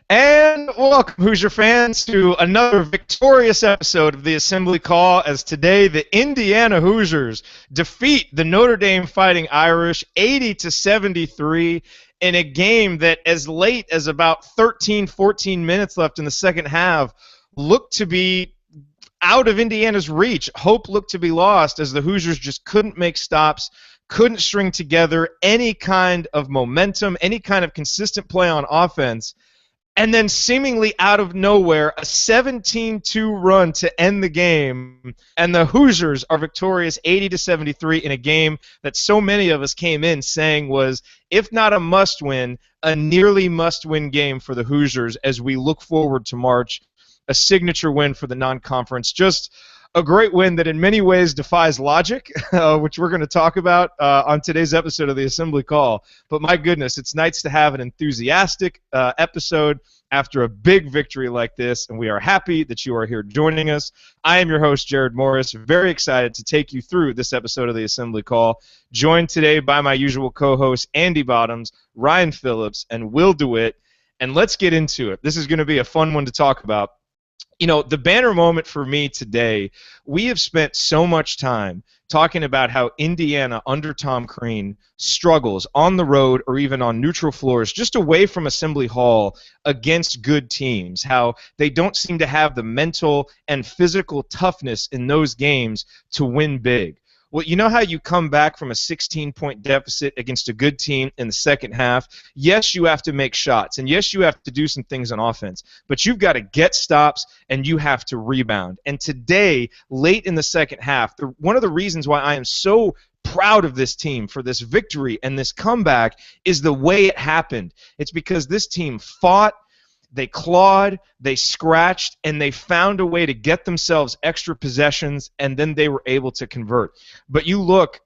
And welcome, Hoosier fans, to another victorious episode of the Assembly Call, as today the Indiana Hoosiers defeat the Notre Dame Fighting Irish 80-73 in a game that, as late as about 13, 14 minutes left in the second half, looked to be out of Indiana's reach. Hope looked to be lost as the Hoosiers just couldn't make stops, couldn't string together any kind of momentum, any kind of consistent play on offense. And then seemingly out of nowhere, a 17-2 run to end the game, and the Hoosiers are victorious 80-73 in a game that so many of us came in saying was, if not a must-win, a nearly must-win game for the Hoosiers as we look forward to March, a signature win for the non-conference. Just a great win that in many ways defies logic, which we're going to talk about on today's episode of the Assembly Call. But my goodness, it's nice to have an enthusiastic episode after a big victory like this, and we are happy that you are here joining us. I am your host, Jared Morris, very excited to take you through this episode of the Assembly Call, joined today by my usual co-hosts, Andy Bottoms, Ryan Phillips, and Will DeWitt. And let's get into it. This is going to be a fun one to talk about. You know, the banner moment for me today, we have spent so much time talking about how Indiana under Tom Crean struggles on the road or even on neutral floors, just away from Assembly Hall against good teams, how they don't seem to have the mental and physical toughness in those games to win big. Well, you know how you come back from a 16-point deficit against a good team in the second half? Yes, you have to make shots, and yes, you have to do some things on offense, but you've got to get stops, and you have to rebound. And today, late in the second half, one of the reasons why I am so proud of this team for this victory and this comeback is the way it happened. It's because this team fought, they clawed, they scratched, and they found a way to get themselves extra possessions, and then they were able to convert. But you look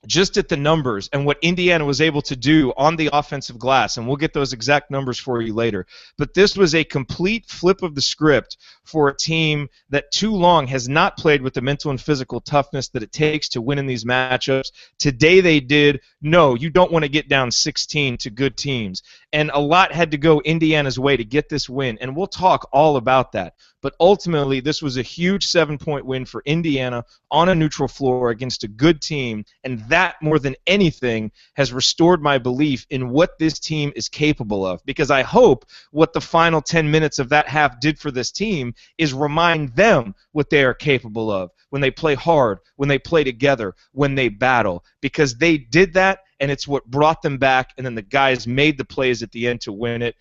just at the numbers and what Indiana was able to do on the offensive glass, and we'll get those exact numbers for you later. But this was a complete flip of the script for a team that too long has not played with the mental and physical toughness that it takes to win in these matchups. Today they did. No, you don't want to get down 16 to good teams. And a lot had to go Indiana's way to get this win, and we'll talk all about that. But ultimately, this was a huge 7-point win for Indiana on a neutral floor against a good team, and that, more than anything, has restored my belief in what this team is capable of. Because I hope what the final 10 minutes of that half did for this team is remind them what they are capable of when they play hard, when they play together, when they battle. Because they did that, and it's what brought them back, and then the guys made the plays at the end to win it.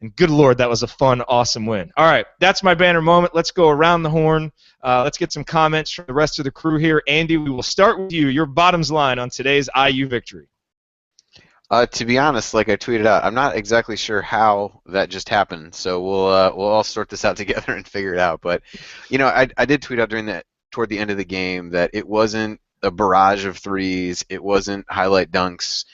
And good Lord, that was a fun, awesome win. All right, that's my banner moment. Let's go around the horn. Let's get some comments from the rest of the crew here. Andy, we will start with you. Your bottoms line on today's IU victory. To be honest, like I tweeted out, I'm not exactly sure how that just happened. So we'll all sort this out together and figure it out. But you know, I did tweet out toward the end of the game that it wasn't a barrage of threes. It wasn't highlight dunks.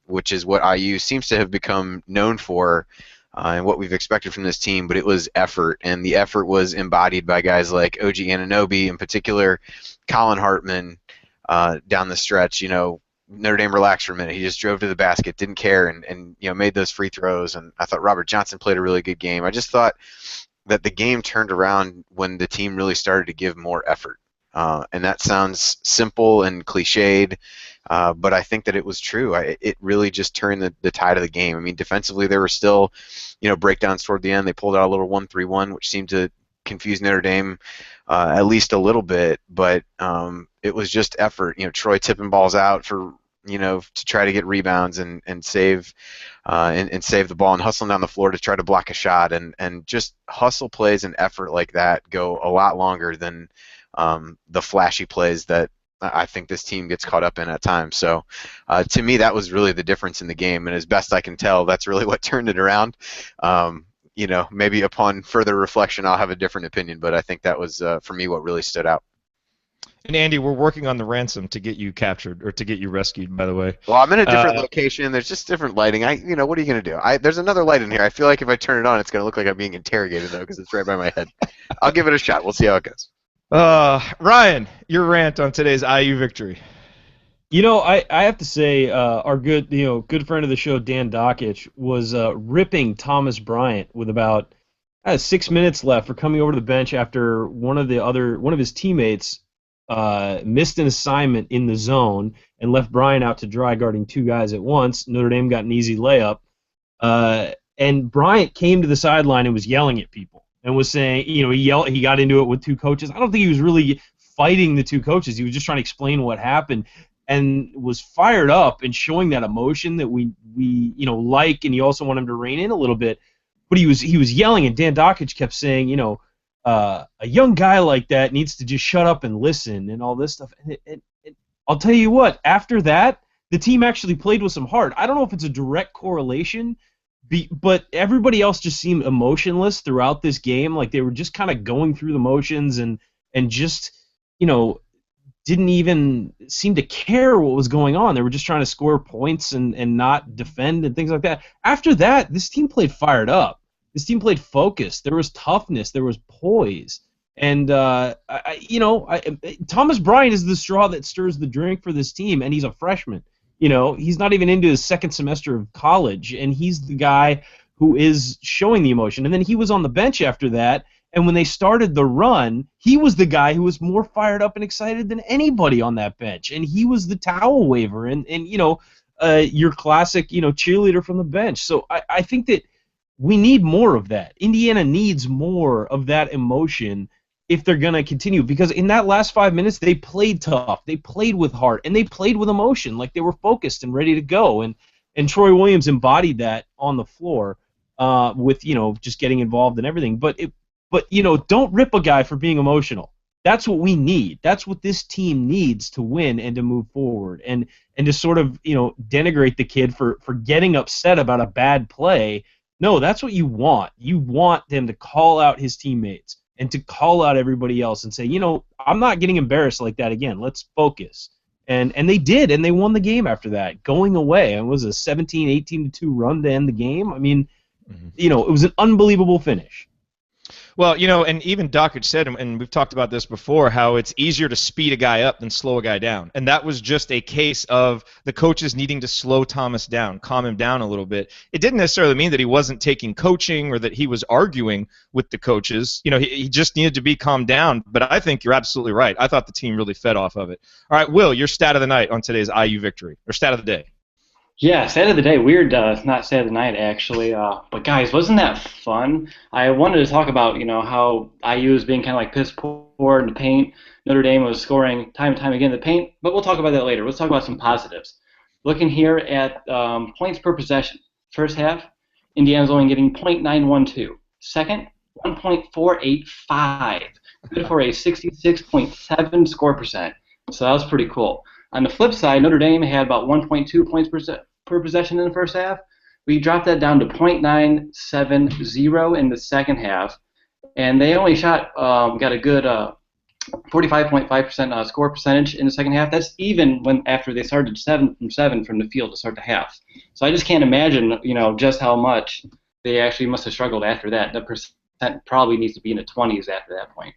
Which is what IU seems to have become known for and what we've expected from this team, but it was effort, and the effort was embodied by guys like OG Anunoby, in particular Colin Hartman down the stretch. You know, Notre Dame relaxed for a minute. He just drove to the basket, didn't care, and you know, made those free throws, and I thought Robert Johnson played a really good game. I just thought that the game turned around when the team really started to give more effort. And that sounds simple and cliched, but I think that it was true. It really just turned the tide of the game. I mean, defensively, there were still, you know, breakdowns toward the end. They pulled out a little 1-3-1, which seemed to confuse Notre Dame at least a little bit, but it was just effort. You know, Troy tipping balls out for, you know, to try to get rebounds and save the ball, and hustling down the floor to try to block a shot, and just hustle plays and effort like that go a lot longer than the flashy plays that I think this team gets caught up in at times. So to me, that was really the difference in the game, and as best I can tell, that's really what turned it around. You know, maybe upon further reflection, I'll have a different opinion, but I think that was, for me, what really stood out. And Andy, we're working on the ransom to get you captured, or to get you rescued, by the way. Well, I'm in a different location. There's just different lighting. You know, what are you going to do? There's another light in here. I feel like if I turn it on, it's going to look like I'm being interrogated, though, because it's right by my head. I'll give it a shot. We'll see how it goes. Ryan, your rant on today's IU victory. I have to say, our good friend of the show, Dan Dockich, was ripping Thomas Bryant with about 6 minutes left for coming over to the bench after one of his teammates missed an assignment in the zone and left Bryant out to dry guarding two guys at once. Notre Dame got an easy layup, and Bryant came to the sideline and was yelling at people and was saying, he got into it with two coaches. I don't think he was really fighting the two coaches. He was just trying to explain what happened and was fired up and showing that emotion that we like, and you also want him to rein in a little bit. But he was yelling, and Dan Dockich kept saying, a young guy like that needs to just shut up and listen and all this stuff. And I'll tell you what, after that, the team actually played with some heart. I don't know if it's a direct correlation, but everybody else just seemed emotionless throughout this game. Like they were just kind of going through the motions and just, didn't even seem to care what was going on. They were just trying to score points and not defend and things like that. After that, this team played fired up. This team played focused. There was toughness. There was poise. And, Thomas Bryant is the straw that stirs the drink for this team, and he's a freshman. He's not even into his second semester of college, and he's the guy who is showing the emotion. And then he was on the bench after that, and when they started the run, he was the guy who was more fired up and excited than anybody on that bench. And he was the towel waver and your classic, cheerleader from the bench. So I think that we need more of that. Indiana needs more of that emotion if they're going to continue. Because in that last 5 minutes, they played tough. They played with heart. And they played with emotion. Like they were focused and ready to go. And Troy Williams embodied that on the floor with, just getting involved and everything. But don't rip a guy for being emotional. That's what we need. That's what this team needs to win and to move forward. And to sort of, denigrate the kid for getting upset about a bad play. No, that's what you want. You want them to call out his teammates and to call out everybody else and say, I'm not getting embarrassed like that again. Let's focus. And they did, and they won the game after that, going away. It was a 17-18-2 run to end the game. I mean, it was an unbelievable finish. Well, and even Dockage said, and we've talked about this before, how it's easier to speed a guy up than slow a guy down. And that was just a case of the coaches needing to slow Thomas down, calm him down a little bit. It didn't necessarily mean that he wasn't taking coaching or that he was arguing with the coaches. He just needed to be calmed down. But I think you're absolutely right. I thought the team really fed off of it. All right, Will, your stat of the night on today's IU victory, or stat of the day. Yeah, stat of the day. Weird, not stat of the night, actually. But, guys, wasn't that fun? I wanted to talk about, how IU was being kind of like piss poor in the paint. Notre Dame was scoring time and time again in the paint, but we'll talk about that later. Let's talk about some positives. Looking here at points per possession. First half, Indiana's only getting .912. Second, 1.485. Good for a 66.7 score percent. So that was pretty cool. On the flip side, Notre Dame had about 1.2 points per possession in the first half. We dropped that down to .970 in the second half, and they only got a good 45.5% score percentage in the second half. That's even after they started 7 from the field to start the half. So I just can't imagine, just how much they actually must have struggled after that. The percent probably needs to be in the 20s after that point.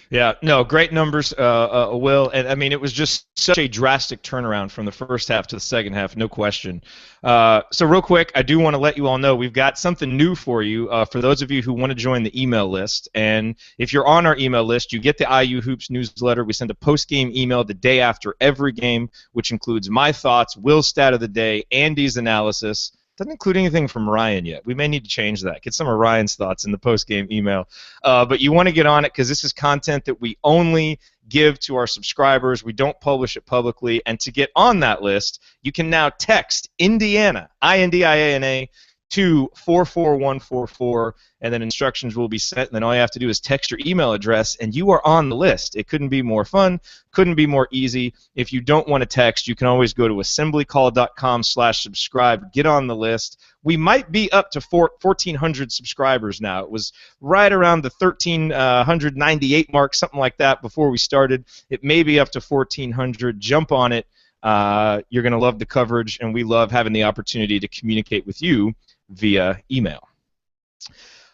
Yeah, no, great numbers, Will. And, I mean, it was just such a drastic turnaround from the first half to the second half, no question. So real quick, I do want to let you all know we've got something new for you for those of you who want to join the email list. And if you're on our email list, you get the IU Hoops newsletter. We send a post-game email the day after every game, which includes my thoughts, Will's stat of the day, Andy's analysis. Doesn't include anything from Ryan yet. We may need to change that. Get some of Ryan's thoughts in the post-game email. But you want to get on it because this is content that we only give to our subscribers. We don't publish it publicly. And to get on that list, you can now text Indiana, INDIANA, to 44144, and then instructions will be sent, and then all you have to do is text your email address, and you are on the list. It couldn't be more fun, couldn't be more easy. If you don't want to text, you can always go to assemblycall.com/subscribe, get on the list. We might be up to 1,400 subscribers now. It was right around the 1,398 mark, something like that, before we started. It may be up to 1,400. Jump on it. You're going to love the coverage, and we love having the opportunity to communicate with you via email.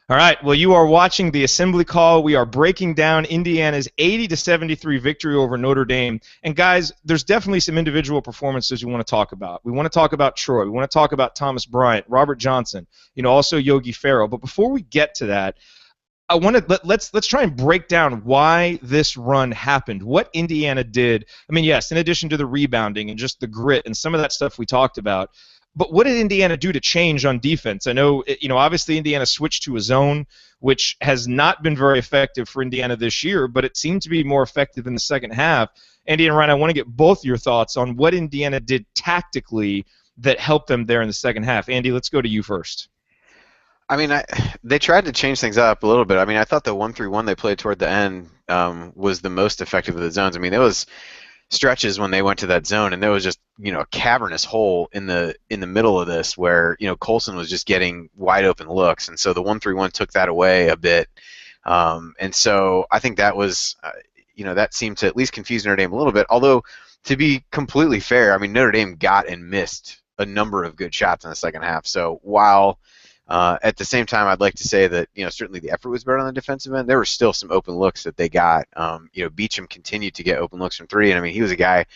All right, well, you are watching the Assembly Call. We are breaking down Indiana's 80-73 victory over Notre Dame. And, guys, there's definitely some individual performances we want to talk about. We want to talk about Troy. We want to talk about Thomas Bryant, Robert Johnson, also Yogi Ferrell. But before we get to that, I want to let's try and break down why this run happened. What Indiana did. I mean, yes, in addition to the rebounding and just the grit and some of that stuff we talked about, but what did Indiana do to change on defense? I know, obviously Indiana switched to a zone, which has not been very effective for Indiana this year, but it seemed to be more effective in the second half. Andy and Ryan, I want to get both your thoughts on what Indiana did tactically that helped them there in the second half. Andy, let's go to you first. I mean, they tried to change things up a little bit. I mean, I thought the 1-3-1 they played toward the end was the most effective of the zones. I mean, there was stretches when they went to that zone, and there was just a cavernous hole in the middle of this where Colson was just getting wide open looks, and so the 1-3-1 took that away a bit, and so I think that was that seemed to at least confuse Notre Dame a little bit. Although, to be completely fair, I mean, Notre Dame got and missed a number of good shots in the second half. So while at the same time, I'd like to say that certainly the effort was better on the defensive end. There were still some open looks that they got. Beacham continued to get open looks from three, and I mean he was a guy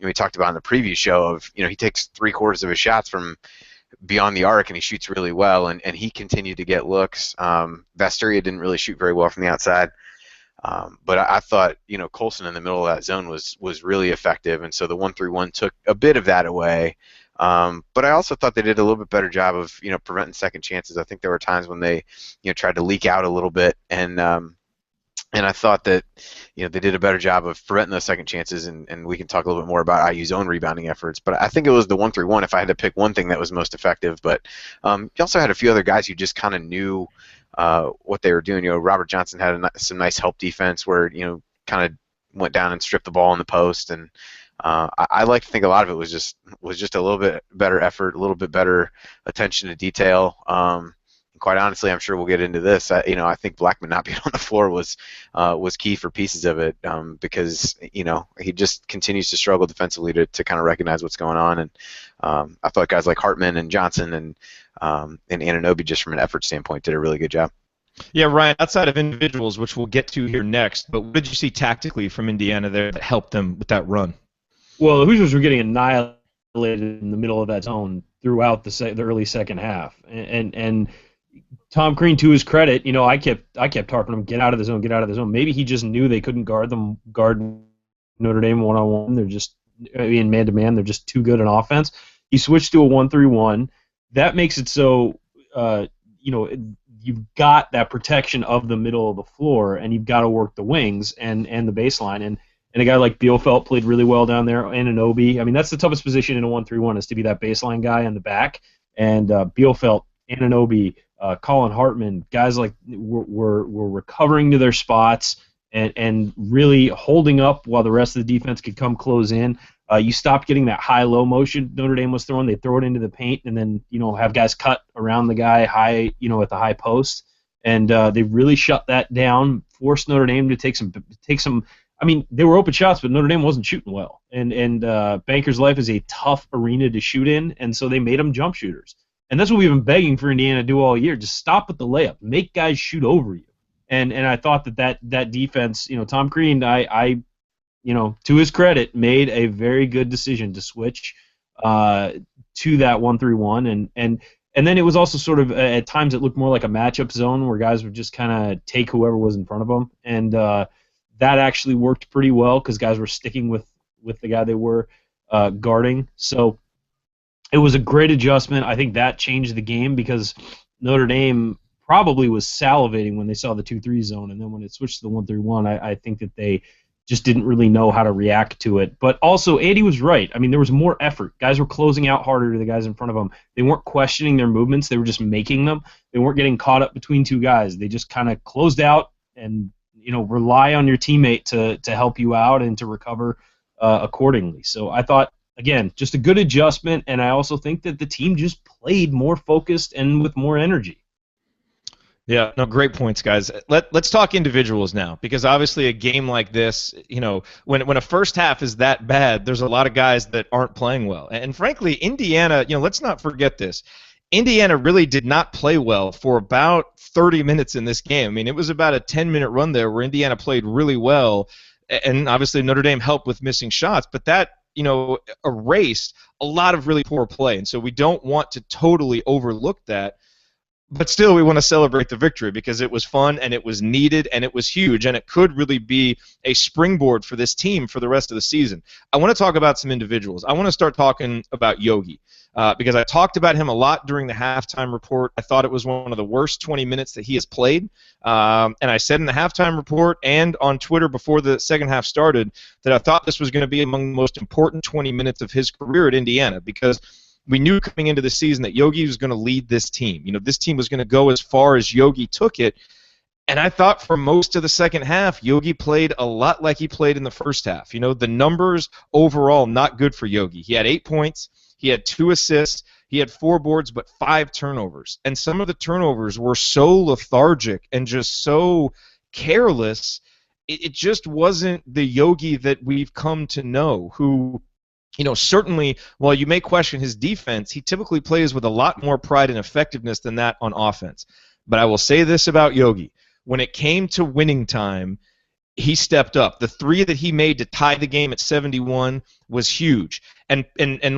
we talked about in the preview show of he takes 3/4 of his shots from beyond the arc and he shoots really well, and he continued to get looks. Vasteria didn't really shoot very well from the outside, but I thought Colson in the middle of that zone was really effective, and so the 1-3-1 took a bit of that away. But I also thought they did a little bit better job of preventing second chances. I think there were times when they tried to leak out a little bit, and I thought that they did a better job of preventing those second chances. And we can talk a little bit more about IU's own rebounding efforts. But I think it was the 1-3-1 if I had to pick one thing that was most effective. But you also had a few other guys who just kind of knew what they were doing. Robert Johnson had some nice help defense where kind of went down and stripped the ball in the post, and I like to think a lot of it was just a little bit better effort, a little bit better attention to detail. Quite honestly, I'm sure we'll get into this. I think Blackman not being on the floor was key for pieces of it because he just continues to struggle defensively to kind of recognize what's going on. And I thought guys like Hartman and Johnson and Anunoby, just from an effort standpoint, did a really good job. Yeah, Ryan, outside of individuals, which we'll get to here next, but what did you see tactically from Indiana there that helped them with that run? Well, the Hoosiers were getting annihilated in the middle of that zone throughout the early second half, and Tom Crean, to his credit, I kept harping him, get out of the zone, get out of the zone. Maybe he just knew they couldn't guard Notre Dame one-on-one. They're just in man-to-man. They're just too good on offense. He switched to a 1-3-1. That makes it so you've got that protection of the middle of the floor, and you've got to work the wings and the baseline. And a guy like Bielfeldt played really well down there. Anunoby. I mean, that's the toughest position in a 1-3-1 is to be that baseline guy on the back. And Bielfeldt, Anunoby, Colin Hartman, guys like were recovering to their spots and really holding up while the rest of the defense could come close in. You stopped getting that high-low motion Notre Dame was throwing. They throw it into the paint and then have guys cut around the guy high at the high post. And they really shut that down, forced Notre Dame to take some. I mean, they were open shots, but Notre Dame wasn't shooting well. And Bankers Life is a tough arena to shoot in, and so they made them jump shooters. And that's what we've been begging for Indiana to do all year. Just stop at the layup. Make guys shoot over you. And I thought that defense, Tom Crean, I to his credit, made a very good decision to switch to that 1-3-1. And then it was also sort of, at times it looked more like a matchup zone where guys would just kind of take whoever was in front of them. And that actually worked pretty well because guys were sticking with the guy they were guarding. So it was a great adjustment. I think that changed the game because Notre Dame probably was salivating when they saw the 2-3 zone, and then when it switched to the 1-3-1, I think that they just didn't really know how to react to it. But also, Andy was right. I mean, there was more effort. Guys were closing out harder to the guys in front of them. They weren't questioning their movements. They were just making them. They weren't getting caught up between two guys. They just kind of closed out and rely on your teammate to help you out and to recover accordingly. So I thought, again, just a good adjustment, and I also think that the team just played more focused and with more energy. Yeah, no, great points, guys. Let's talk individuals now, because obviously a game like this, when a first half is that bad, there's a lot of guys that aren't playing well. And frankly, Indiana, let's not forget this. Indiana really did not play well for about 30 minutes in this game. I mean, it was about a 10-minute run there where Indiana played really well, and obviously Notre Dame helped with missing shots, but that, erased a lot of really poor play. And so we don't want to totally overlook that. But still, we want to celebrate the victory because it was fun and it was needed and it was huge, and it could really be a springboard for this team for the rest of the season. I want to talk about some individuals. I want to start talking about Yogi because I talked about him a lot during the halftime report. I thought it was one of the worst 20 minutes that he has played, and I said in the halftime report and on Twitter before the second half started that I thought this was going to be among the most important 20 minutes of his career at Indiana because we knew coming into the season that Yogi was going to lead this team. This team was going to go as far as Yogi took it. And I thought for most of the second half, Yogi played a lot like he played in the first half. The numbers overall not good for Yogi. He had 8 points. He had 2 assists. He had 4 boards, but 5 turnovers. And some of the turnovers were so lethargic and just so careless. It just wasn't the Yogi that we've come to know, who certainly, while you may question his defense, he typically plays with a lot more pride and effectiveness than that on offense. But I will say this about Yogi. When it came to winning time, he stepped up. The 3 that he made to tie the game at 71 was huge. And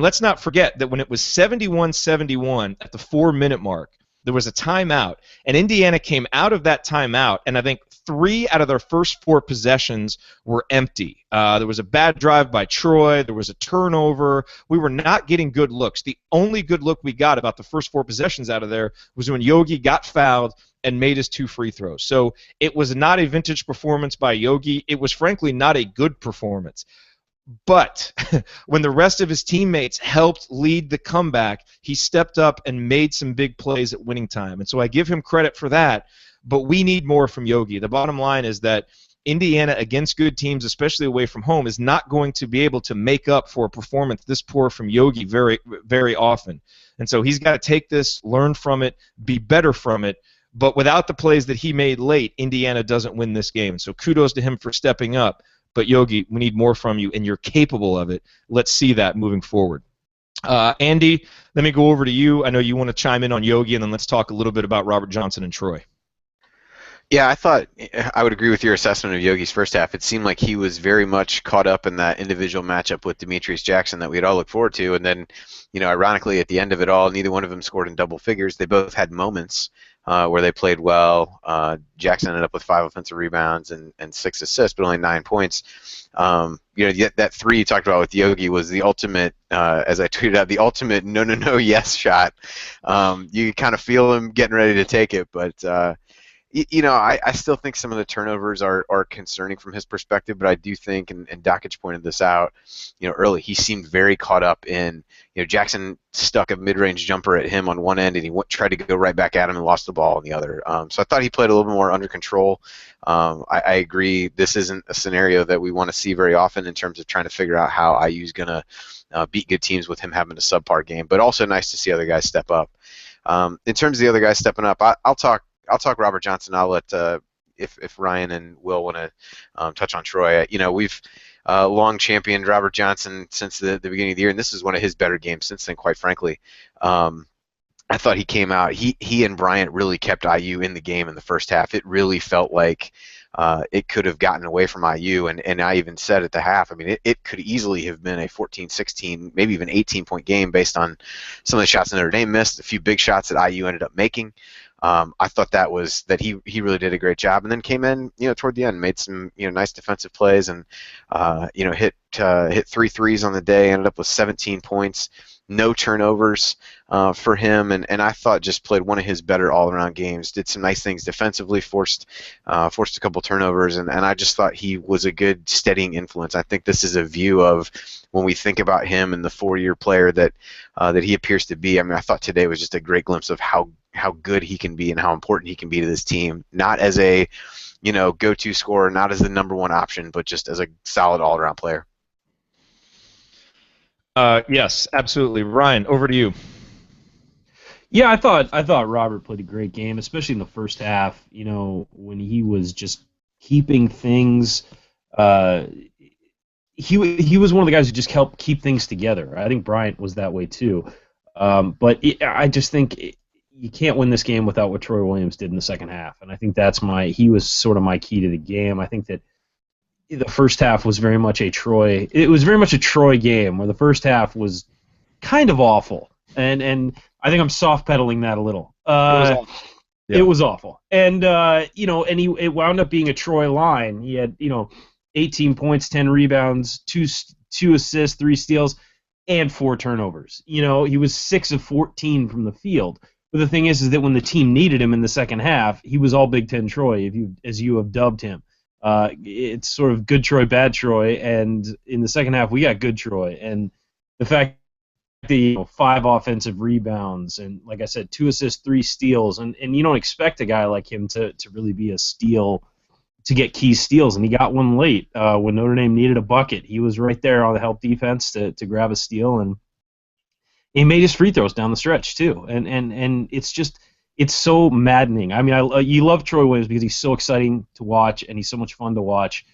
let's not forget that when it was 71-71 at the 4-minute mark, there was a timeout, and Indiana came out of that timeout, and I think 3 out of their first 4 possessions were empty. There was a bad drive by Troy. There was a turnover. We were not getting good looks. The only good look we got about the first 4 possessions out of there was when Yogi got fouled and made his 2 free throws. So it was not a vintage performance by Yogi. It was, frankly, not a good performance. But when the rest of his teammates helped lead the comeback, he stepped up and made some big plays at winning time. And so I give him credit for that, but we need more from Yogi. The bottom line is that Indiana, against good teams, especially away from home, is not going to be able to make up for a performance this poor from Yogi very, very often. And so he's got to take this, learn from it, be better from it. But without the plays that he made late, Indiana doesn't win this game. So kudos to him for stepping up. But, Yogi, we need more from you, and you're capable of it. Let's see that moving forward. Andy, let me go over to you. I know you want to chime in on Yogi, and then let's talk a little bit about Robert Johnson and Troy. Yeah, I thought I would agree with your assessment of Yogi's first half. It seemed like he was very much caught up in that individual matchup with Demetrius Jackson that we'd all look forward to. And then, ironically, at the end of it all, neither one of them scored in double figures. They both had moments where they played well. Jackson ended up with 5 offensive rebounds and 6 assists, but only 9 points. That 3 you talked about with Yogi was the ultimate, as I tweeted out, the ultimate no, yes shot. You kind of feel him getting ready to take it, but I still think some of the turnovers are concerning from his perspective, but I do think, and Dakich pointed this out, early, he seemed very caught up in, Jackson stuck a mid-range jumper at him on one end, and he tried to go right back at him and lost the ball on the other. So I thought he played a little bit more under control. I agree, this isn't a scenario that we want to see very often in terms of trying to figure out how IU's going to beat good teams with him having a subpar game, but also nice to see other guys step up. In terms of the other guys stepping up, I'll talk Robert Johnson. I'll let if Ryan and Will want to touch on Troy. We've long championed Robert Johnson since the beginning of the year, and this is one of his better games since then, quite frankly. I thought he came out. He and Bryant really kept IU in the game in the first half. It really felt like it could have gotten away from IU, and I even said at the half, I mean, it could easily have been a 14, 16, maybe even 18-point game based on some of the shots that Notre Dame missed, a few big shots that IU ended up making. I thought that he really did a great job, and then came in, toward the end, made some, nice defensive plays, and hit 3 threes on the day, ended up with 17 points, no turnovers for him, and I thought just played one of his better all-around games. Did some nice things defensively, forced a couple turnovers, and I just thought he was a good steadying influence. I think this is a view of when we think about him and the 4-year player that he appears to be. I mean, I thought today was just a great glimpse of how good he can be and how important he can be to this team, not as a go-to scorer, not as the number one option, but just as a solid all-around player. Yes, absolutely. Ryan, over to you. Yeah, I thought Robert played a great game, especially in the first half. When he was just keeping things. He was one of the guys who just helped keep things together. I think Bryant was that way too. I just think you can't win this game without what Troy Williams did in the second half, and I think he was sort of my key to the game. I think that the first half was very much a Troy. It was very much a Troy game where the first half was kind of awful, and I think I'm soft pedaling that a little. It was awful. It was awful, and it wound up being a Troy line. He had 18 points, 10 rebounds, two assists, 3 steals, and 4 turnovers. He was 6 of 14 from the field. But the thing is that when the team needed him in the second half, he was all Big Ten Troy, as you have dubbed him. It's sort of good Troy, bad Troy, and in the second half we got good Troy. And the fact that 5 offensive rebounds and, like I said, 2 assists, 3 steals, and you don't expect a guy like him to really be a steal, to get key steals, and he got one late when Notre Dame needed a bucket. He was right there on the help defense to grab a steal, and he made his free throws down the stretch too. And it's so maddening. I mean, you love Troy Williams because he's so exciting to watch and he's so much fun to watch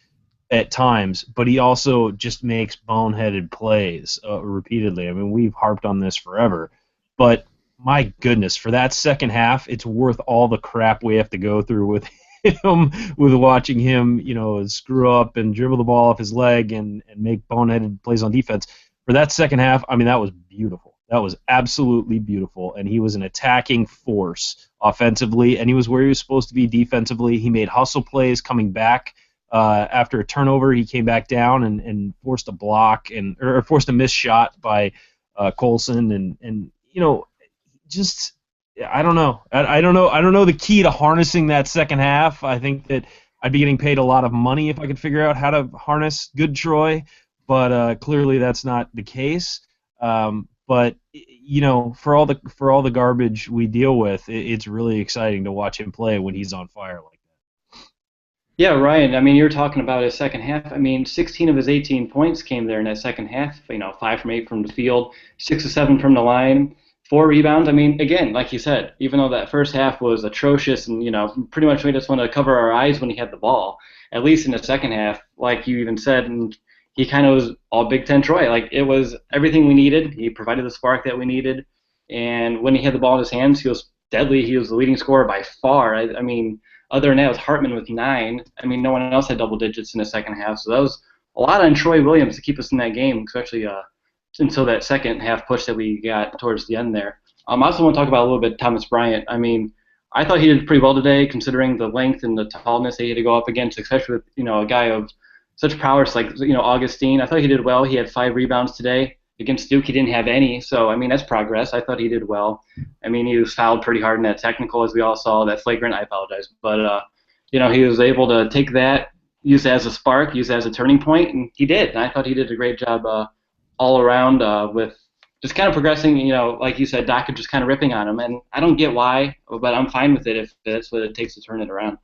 at times, but he also just makes boneheaded plays repeatedly. I mean, we've harped on this forever, but my goodness, for that second half, it's worth all the crap we have to go through with him, with watching him, screw up and dribble the ball off his leg and make boneheaded plays on defense. For that second half, I mean, that was beautiful. That was absolutely beautiful, and he was an attacking force offensively, and he was where he was supposed to be defensively. He made hustle plays coming back after a turnover. He came back down and forced a block or forced a missed shot by Colson, and just I don't know. I don't know the key to harnessing that second half. I think that I'd be getting paid a lot of money if I could figure out how to harness good Troy, but clearly that's not the case. But for all the garbage we deal with, it's really exciting to watch him play when he's on fire like that. Yeah, Ryan. I mean, you're talking about his second half. I mean, 16 of his 18 points came there in that second half. 5 from 8 from the field, 6 of 7 from the line, 4 rebounds. I mean, again, like you said, even though that first half was atrocious and pretty much made us want to cover our eyes when he had the ball, at least in the second half, like you even said, and he kind of was all Big Ten Troy. Like, it was everything we needed. He provided the spark that we needed. And when he had the ball in his hands, he was deadly. He was the leading scorer by far. I mean, other than that, it was Hartman with 9. I mean, no one else had double digits in the second half. So that was a lot on Troy Williams to keep us in that game, especially until that second half push that we got towards the end there. I also want to talk about a little bit Thomas Bryant. I mean, I thought he did pretty well today, considering the length and the tallness that he had to go up against, especially with a guy of such prowess like Augustine. I thought he did well. He had 5 rebounds today. Against Duke, he didn't have any. So, I mean, that's progress. I thought he did well. I mean, he was fouled pretty hard in that technical, as we all saw. That flagrant, I apologize. But, he was able to take that, use it as a spark, use it as a turning point, and he did. And I thought he did a great job all around with just kind of progressing, like you said, Doc just kind of ripping on him. And I don't get why, but I'm fine with it if that's what it takes to turn it around.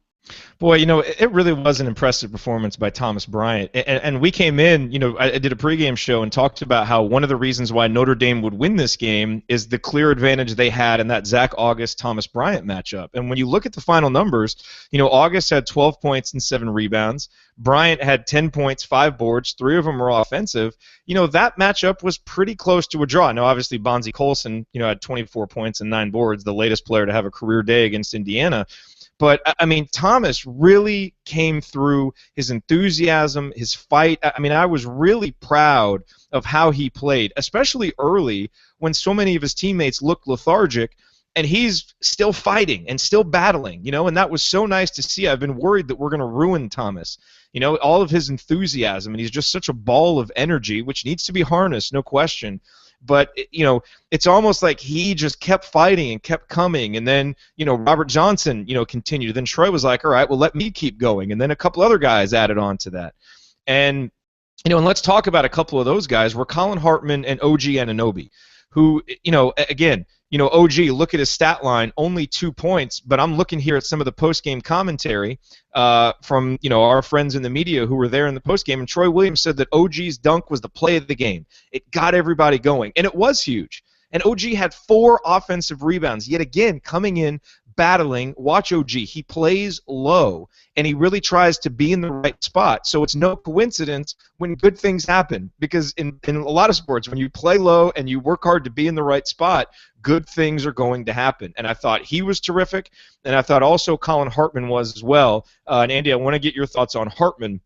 Boy, it really was an impressive performance by Thomas Bryant. And we came in, I did a pregame show and talked about how one of the reasons why Notre Dame would win this game is the clear advantage they had in that Zach August-Thomas Bryant matchup. And when you look at the final numbers, August had 12 points and 7 rebounds. Bryant had 10 points, 5 boards, 3 of them were offensive. That matchup was pretty close to a draw. Now, obviously, Bonzie Colson, had 24 points and 9 boards, the latest player to have a career day against Indiana. But, I mean, Thomas really came through, his enthusiasm, his fight. I mean, I was really proud of how he played, especially early when so many of his teammates looked lethargic, and he's still fighting and still battling, and that was so nice to see. I've been worried that we're going to ruin Thomas, all of his enthusiasm, and he's just such a ball of energy, which needs to be harnessed, no question. But, it's almost like he just kept fighting and kept coming. And then, Robert Johnson, continued. Then Troy was like, all right, well, let me keep going. And then a couple other guys added on to that. And, and let's talk about a couple of those guys were Colin Hartman and OG Anunoby, who, again, OG, look at his stat line, only 2 points, but I'm looking here at some of the post-game commentary from, our friends in the media who were there in the post-game, and Troy Williams said that OG's dunk was the play of the game. It got everybody going, and it was huge. And OG had 4 offensive rebounds, yet again, coming in battling. Watch OG. He plays low, and he really tries to be in the right spot. So it's no coincidence when good things happen, because in a lot of sports, when you play low and you work hard to be in the right spot, good things are going to happen. And I thought he was terrific, and I thought also Colin Hartman was as well. And Andy, I want to get your thoughts on Hartman,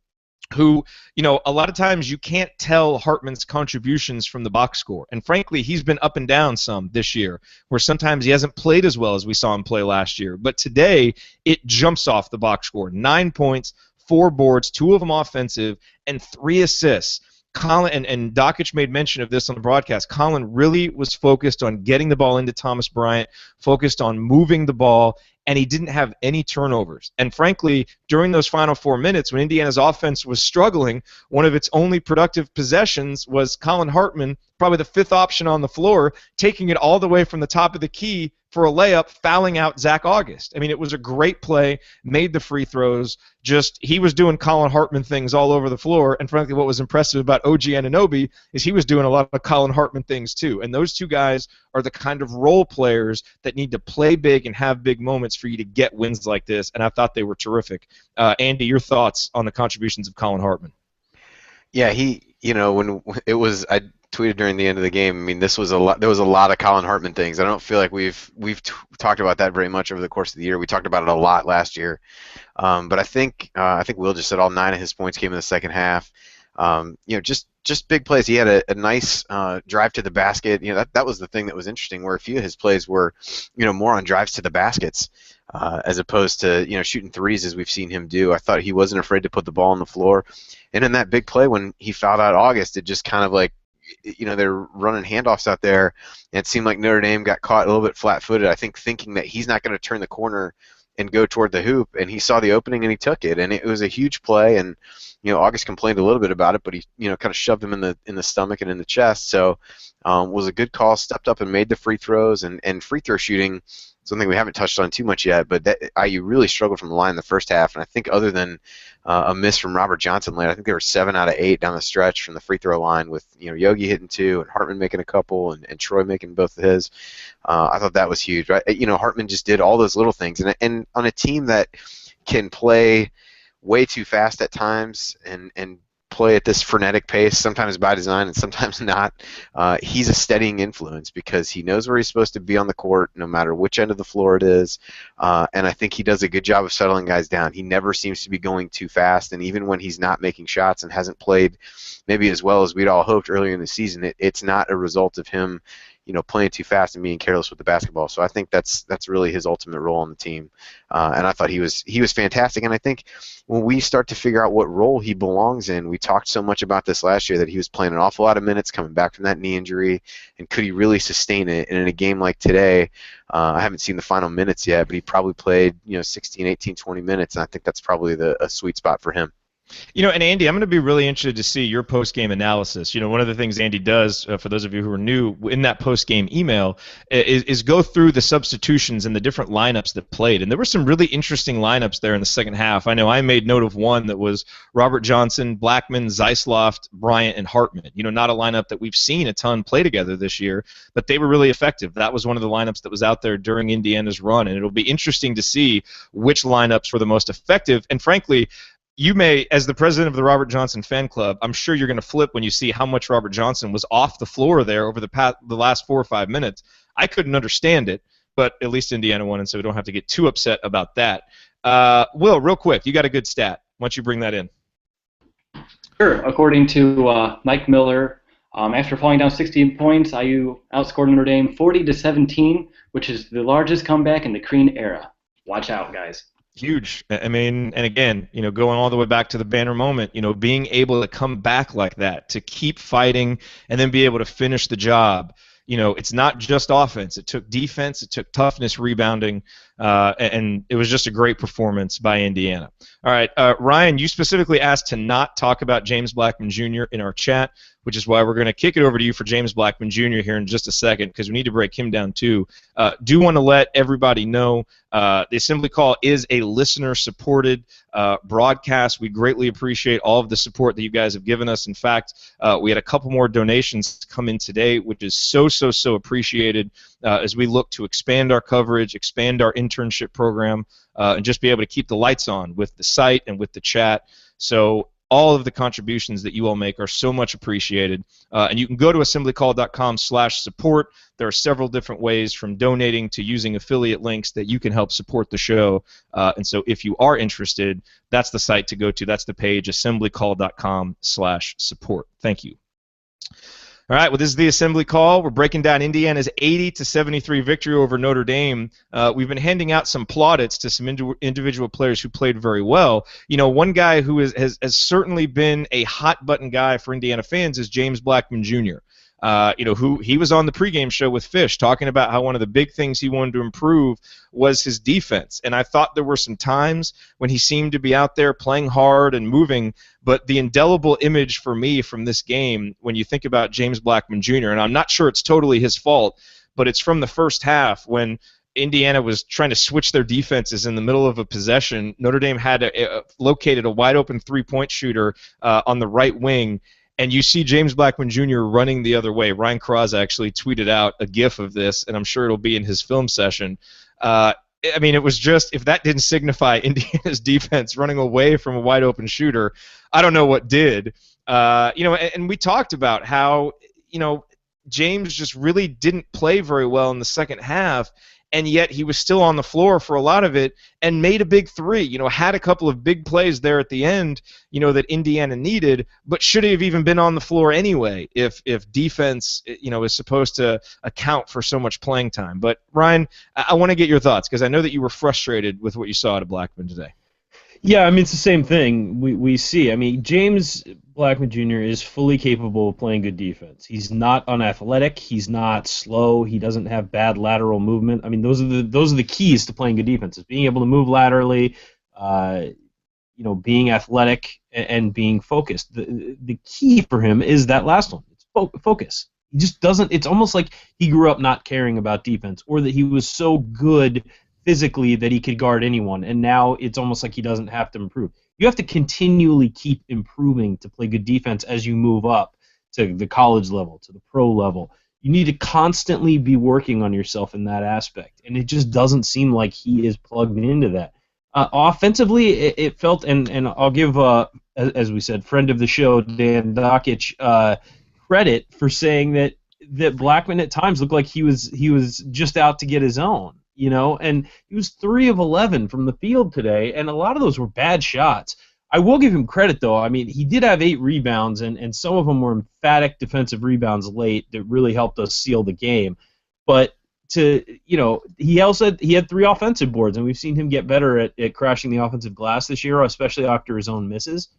who, a lot of times you can't tell Hartman's contributions from the box score. And frankly, he's been up and down some this year, where sometimes he hasn't played as well as we saw him play last year. But today, it jumps off the box score. 9 points, 4 boards, 2 of them offensive, and 3 assists. Colin, and Dockich made mention of this on the broadcast, Colin really was focused on getting the ball into Thomas Bryant, focused on moving the ball, and he didn't have any turnovers. And frankly, during those final 4 minutes, when Indiana's offense was struggling, one of its only productive possessions was Colin Hartman, probably the 5th option on the floor, taking it all the way from the top of the key for a layup, fouling out Zach August. I mean, it was a great play, made the free throws. He was doing Colin Hartman things all over the floor, and frankly, what was impressive about OG Anunoby is he was doing a lot of Colin Hartman things too. And those two guys are the kind of role players that need to play big and have big moments for you to get wins like this, and I thought they were terrific. Andy, your thoughts on the contributions of Colin Hartman? Yeah, when it was, I tweeted during the end of the game. I mean, there was a lot of Colin Hartman things. I don't feel like we've talked about that very much over the course of the year. We talked about it a lot last year, but I think Will just said all 9 of his points came in the second half. Just big plays. He had a nice drive to the basket. That was the thing that was interesting, where a few of his plays were, more on drives to the baskets, as opposed to shooting threes as we've seen him do. I thought he wasn't afraid to put the ball on the floor, and in that big play when he fouled out August, it just kind of like, they're running handoffs out there, and it seemed like Notre Dame got caught a little bit flat-footed, I think, thinking that he's not going to turn the corner and go toward the hoop, and he saw the opening and he took it, and it was a huge play. And August complained a little bit about it, but he kind of shoved him in the stomach and in the chest. So was a good call, stepped up and made the free throws, and free throw shooting, something we haven't touched on too much yet, but that IU really struggled from the line in the first half, and I think other than a miss from Robert Johnson late, I think they were 7 out of 8 down the stretch from the free throw line, with Yogi hitting 2 and Hartman making a couple and Troy making both of his. I thought that was huge, right? Hartman just did all those little things, and on a team that can play way too fast at times and play at this frenetic pace, sometimes by design and sometimes not, he's a steadying influence because he knows where he's supposed to be on the court no matter which end of the floor it is, and I think he does a good job of settling guys down. He never seems to be going too fast, and even when he's not making shots and hasn't played maybe as well as we'd all hoped earlier in the season, it's not a result of him playing too fast and being careless with the basketball. So I think that's really his ultimate role on the team, and I thought he was fantastic. And I think when we start to figure out what role he belongs in, we talked so much about this last year, that he was playing an awful lot of minutes coming back from that knee injury, and could he really sustain it? And in a game like today, I haven't seen the final minutes yet, but he probably played 16, 18, 20 minutes, and I think that's probably a sweet spot for him. And Andy, I'm going to be really interested to see your post-game analysis. One of the things Andy does, for those of you who are new, in that post-game email, is go through the substitutions and the different lineups that played. And there were some really interesting lineups there in the second half. I know I made note of one that was Robert Johnson, Blackman, Zeisloft, Bryant, and Hartman. Not a lineup that we've seen a ton play together this year, but they were really effective. That was one of the lineups that was out there during Indiana's run, and it'll be interesting to see which lineups were the most effective. And frankly, you may, as the president of the Robert Johnson fan club, I'm sure you're going to flip when you see how much Robert Johnson was off the floor there over the last 4 or 5 minutes. I couldn't understand it, but at least Indiana won, and so we don't have to get too upset about that. Will, real quick, you got a good stat. Why don't you bring that in? Sure. According to Mike Miller, after falling down 16 points, IU outscored Notre Dame 40-17, which is the largest comeback in the Crean era. Watch out, guys. Huge. I mean, and again, going all the way back to the banner moment, being able to come back like that, to keep fighting and then be able to finish the job. It's not just offense. It took defense. It took toughness, rebounding, and it was just a great performance by Indiana. All right, Ryan, you specifically asked to not talk about James Blackman Jr. in our chat, which is why we're going to kick it over to you for James Blackman Jr. here in just a second, because we need to break him down too. Do want to let everybody know the Assembly Call is a listener-supported broadcast. We greatly appreciate all of the support that you guys have given us. In fact, we had a couple more donations come in today, which is so appreciated. as we look to expand our coverage, expand our internship program, and just be able to keep the lights on with the site and with the chat. So all of the contributions that you all make are so much appreciated. And you can go to assemblycall.com/support. There are several different ways, from donating to using affiliate links, that you can help support the show. And so if you are interested, that's the site to go to. That's the page, assemblycall.com/support. Thank you. All right, well, this is the Assembly Call. We're breaking down Indiana's 80-73 victory over Notre Dame. We've been handing out some plaudits to some individual players who played very well. You know, one guy who has certainly been a hot-button guy for Indiana fans is James Blackman Jr. Who he was on the pregame show with Fish talking about how one of the big things he wanted to improve was his defense. And I thought there were some times when he seemed to be out there playing hard and moving, but the indelible image for me from this game, when you think about James Blackman Jr., and I'm not sure it's totally his fault, but it's from the first half when Indiana was trying to switch their defenses in the middle of a possession. Notre Dame had located a wide-open three-point shooter on the right wing, and you see James Blackman Jr. running the other way. Ryan Cross actually tweeted out a GIF of this, and I'm sure it'll be in his film session. I mean, it was just, if that didn't signify Indiana's defense running away from a wide-open shooter, I don't know what did. And we talked about how, James just really didn't play very well in the second half, and yet he was still on the floor for a lot of it and made a big three, had a couple of big plays there at the end, that Indiana needed, but should have even been on the floor anyway if defense, is supposed to account for so much playing time. But, Ryan, I want to get your thoughts, because I know that you were frustrated with what you saw out of Blackman today. Yeah, I mean, it's the same thing we see. I mean, James Blackman Jr. is fully capable of playing good defense. He's not unathletic. He's not slow. He doesn't have bad lateral movement. I mean, those are the keys to playing good defense: is being able to move laterally, being athletic, and being focused. The key for him is that last one. It's focus. He just doesn't. It's almost like he grew up not caring about defense, or that he was so good physically that he could guard anyone, and now it's almost like he doesn't have to improve. You have to continually keep improving to play good defense as you move up to the college level, to the pro level. You need to constantly be working on yourself in that aspect, and it just doesn't seem like he is plugged into that. Offensively, it felt, and I'll give, as we said, friend of the show, Dan Dakich, credit for saying that Blackman at times looked like he was just out to get his own. And he was 3 of 11 from the field today, and a lot of those were bad shots. I will give him credit, though. I mean, he did have 8 rebounds, and some of them were emphatic defensive rebounds late that really helped us seal the game. But he also had 3 offensive boards, and we've seen him get better at crashing the offensive glass this year, especially after his own misses.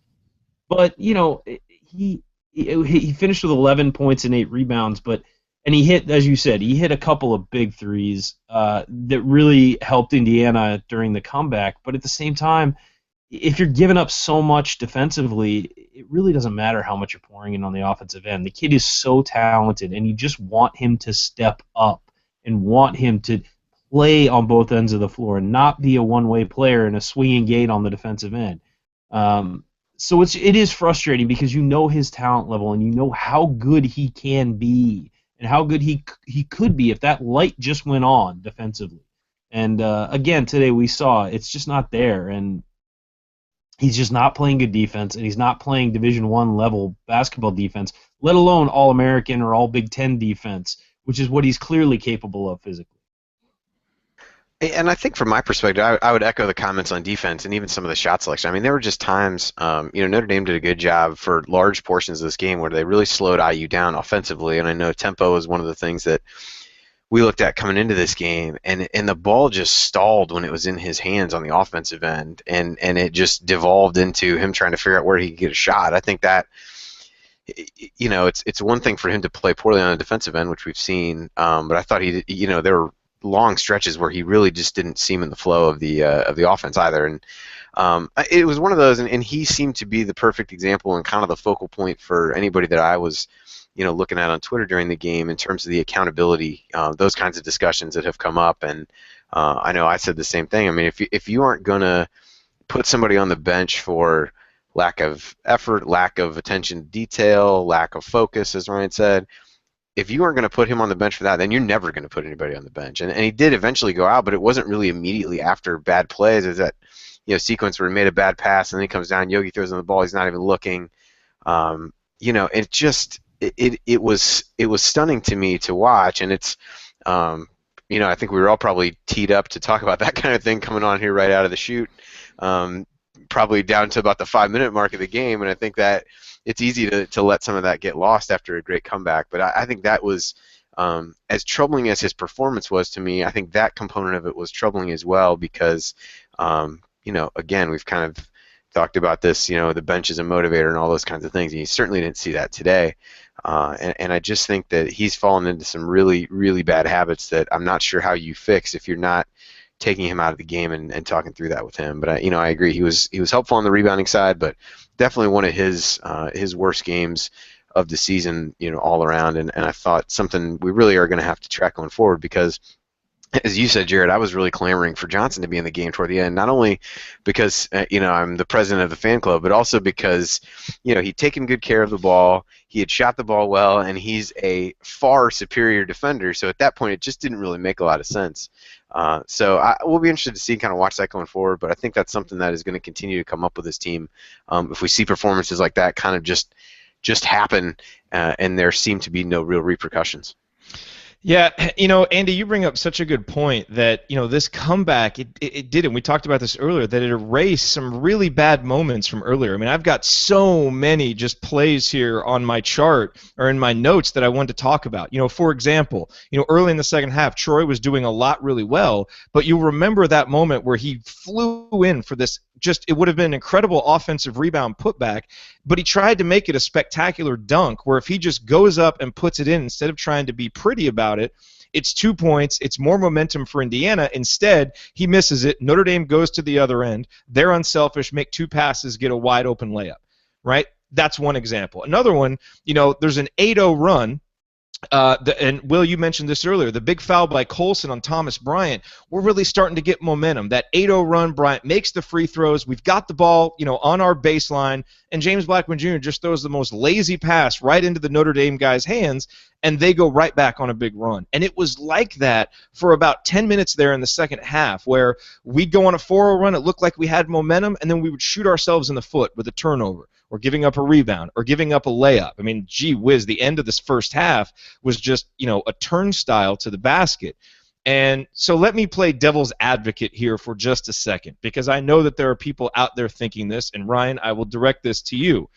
But he finished with 11 points and 8 rebounds, and he hit, as you said, a couple of big threes that really helped Indiana during the comeback. But at the same time, if you're giving up so much defensively, it really doesn't matter how much you're pouring in on the offensive end. The kid is so talented, and you just want him to step up and want him to play on both ends of the floor and not be a one-way player and a swinging gate on the defensive end. So it is frustrating, because you know his talent level and you know how good he can be and how good he could be if that light just went on defensively. And again, today we saw it's just not there, and he's just not playing good defense, and he's not playing Division I level basketball defense, let alone All-American or All-Big Ten defense, which is what he's clearly capable of physically. And I think from my perspective, I would echo the comments on defense and even some of the shot selection. I mean, there were just times, Notre Dame did a good job for large portions of this game where they really slowed IU down offensively. And I know tempo is one of the things that we looked at coming into this game, and the ball just stalled when it was in his hands on the offensive end, and it just devolved into him trying to figure out where he could get a shot. I think that, it's one thing for him to play poorly on the defensive end, which we've seen, but I thought there were long stretches where he really just didn't seem in the flow of the offense either, and it was one of those, and he seemed to be the perfect example and kind of the focal point for anybody that I was looking at on Twitter during the game in terms of the accountability, those kinds of discussions that have come up. And I know I said the same thing. I mean, if you aren't going to put somebody on the bench for lack of effort, lack of attention to detail, lack of focus, as Ryan said, if you aren't going to put him on the bench for that, then you're never going to put anybody on the bench. And he did eventually go out, but it wasn't really immediately after bad plays. There's that sequence where he made a bad pass and then he comes down, Yogi throws him the ball, he's not even looking. It was stunning to me to watch, and it's I think we were all probably teed up to talk about that kind of thing coming on here right out of the chute, probably down to about the 5-minute mark of the game, and I think that it's easy to let some of that get lost after a great comeback. But I think that was, as troubling as his performance was to me, I think that component of it was troubling as well because, again, we've kind of talked about this, the bench is a motivator and all those kinds of things, and you certainly didn't see that today. And I just think that he's fallen into some really, really bad habits that I'm not sure how you fix if you're not taking him out of the game and talking through that with him. But I agree, he was helpful on the rebounding side, but definitely one of his worst games of the season, all around. And I thought something we really are going to have to track going forward because, as you said, Jared, I was really clamoring for Johnson to be in the game toward the end, not only because I'm the president of the fan club, but also because he'd taken good care of the ball, he had shot the ball well, and he's a far superior defender. So at that point, it just didn't really make a lot of sense. So we'll be interested to see, kind of watch that going forward. But I think that's something that is going to continue to come up with this team. If we see performances like that kind of just happen, and there seem to be no real repercussions. Yeah, Andy, you bring up such a good point that, this comeback, it did, and we talked about this earlier, that it erased some really bad moments from earlier. I mean, I've got so many just plays here on my chart or in my notes that I wanted to talk about. For example, early in the second half, Troy was doing a lot really well, but you remember that moment where he flew in for this, it would have been an incredible offensive rebound putback, but he tried to make it a spectacular dunk where if he just goes up and puts it in instead of trying to be pretty about it, it's 2 points, it's more momentum for Indiana. Instead, he misses it. Notre Dame goes to the other end. They're unselfish, make 2 passes, get a wide open layup, right? That's one example. Another one, there's an 8-0 run. And Will, you mentioned this earlier, the big foul by Colson on Thomas Bryant. We're really starting to get momentum. That 8-0 run, Bryant makes the free throws. We've got the ball, on our baseline, and James Blackman Jr. just throws the most lazy pass right into the Notre Dame guys' hands, and they go right back on a big run. And it was like that for about 10 minutes there in the second half, where we'd go on a 4-0 run, it looked like we had momentum, and then we would shoot ourselves in the foot with a turnover, or giving up a rebound, or giving up a layup. I mean, gee whiz, the end of this first half was just, a turnstile to the basket. And so let me play devil's advocate here for just a second, because I know that there are people out there thinking this, and Ryan, I will direct this to you.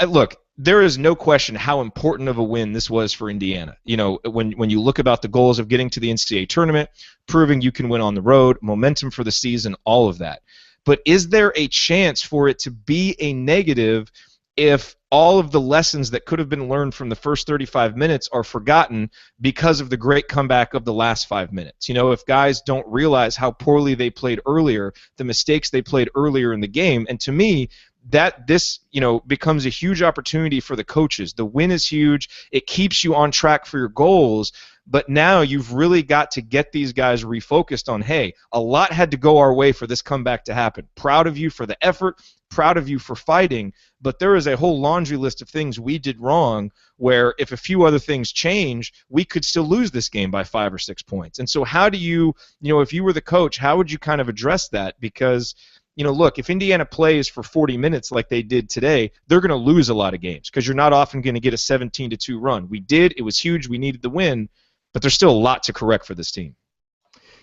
Look, there is no question how important of a win this was for Indiana. When you look about the goals of getting to the NCAA tournament, proving you can win on the road, momentum for the season, all of that. But is there a chance for it to be a negative if all of the lessons that could have been learned from the first 35 minutes are forgotten because of the great comeback of the last 5 minutes? If guys don't realize how poorly they played earlier, the mistakes they played earlier in the game, and to me, this becomes a huge opportunity for the coaches. The win is huge. It keeps you on track for your goals. But now you've really got to get these guys refocused on, hey, a lot had to go our way for this comeback to happen. Proud of you for the effort, proud of you for fighting, but there is a whole laundry list of things we did wrong where if a few other things change, we could still lose this game by 5 or 6 points. And so how do you, if you were the coach, how would you kind of address that? Because look, if Indiana plays for 40 minutes like they did today, they're going to lose a lot of games because you're not often going to get a 17-2 run. We did. It was huge. We needed the win. But there's still a lot to correct for this team.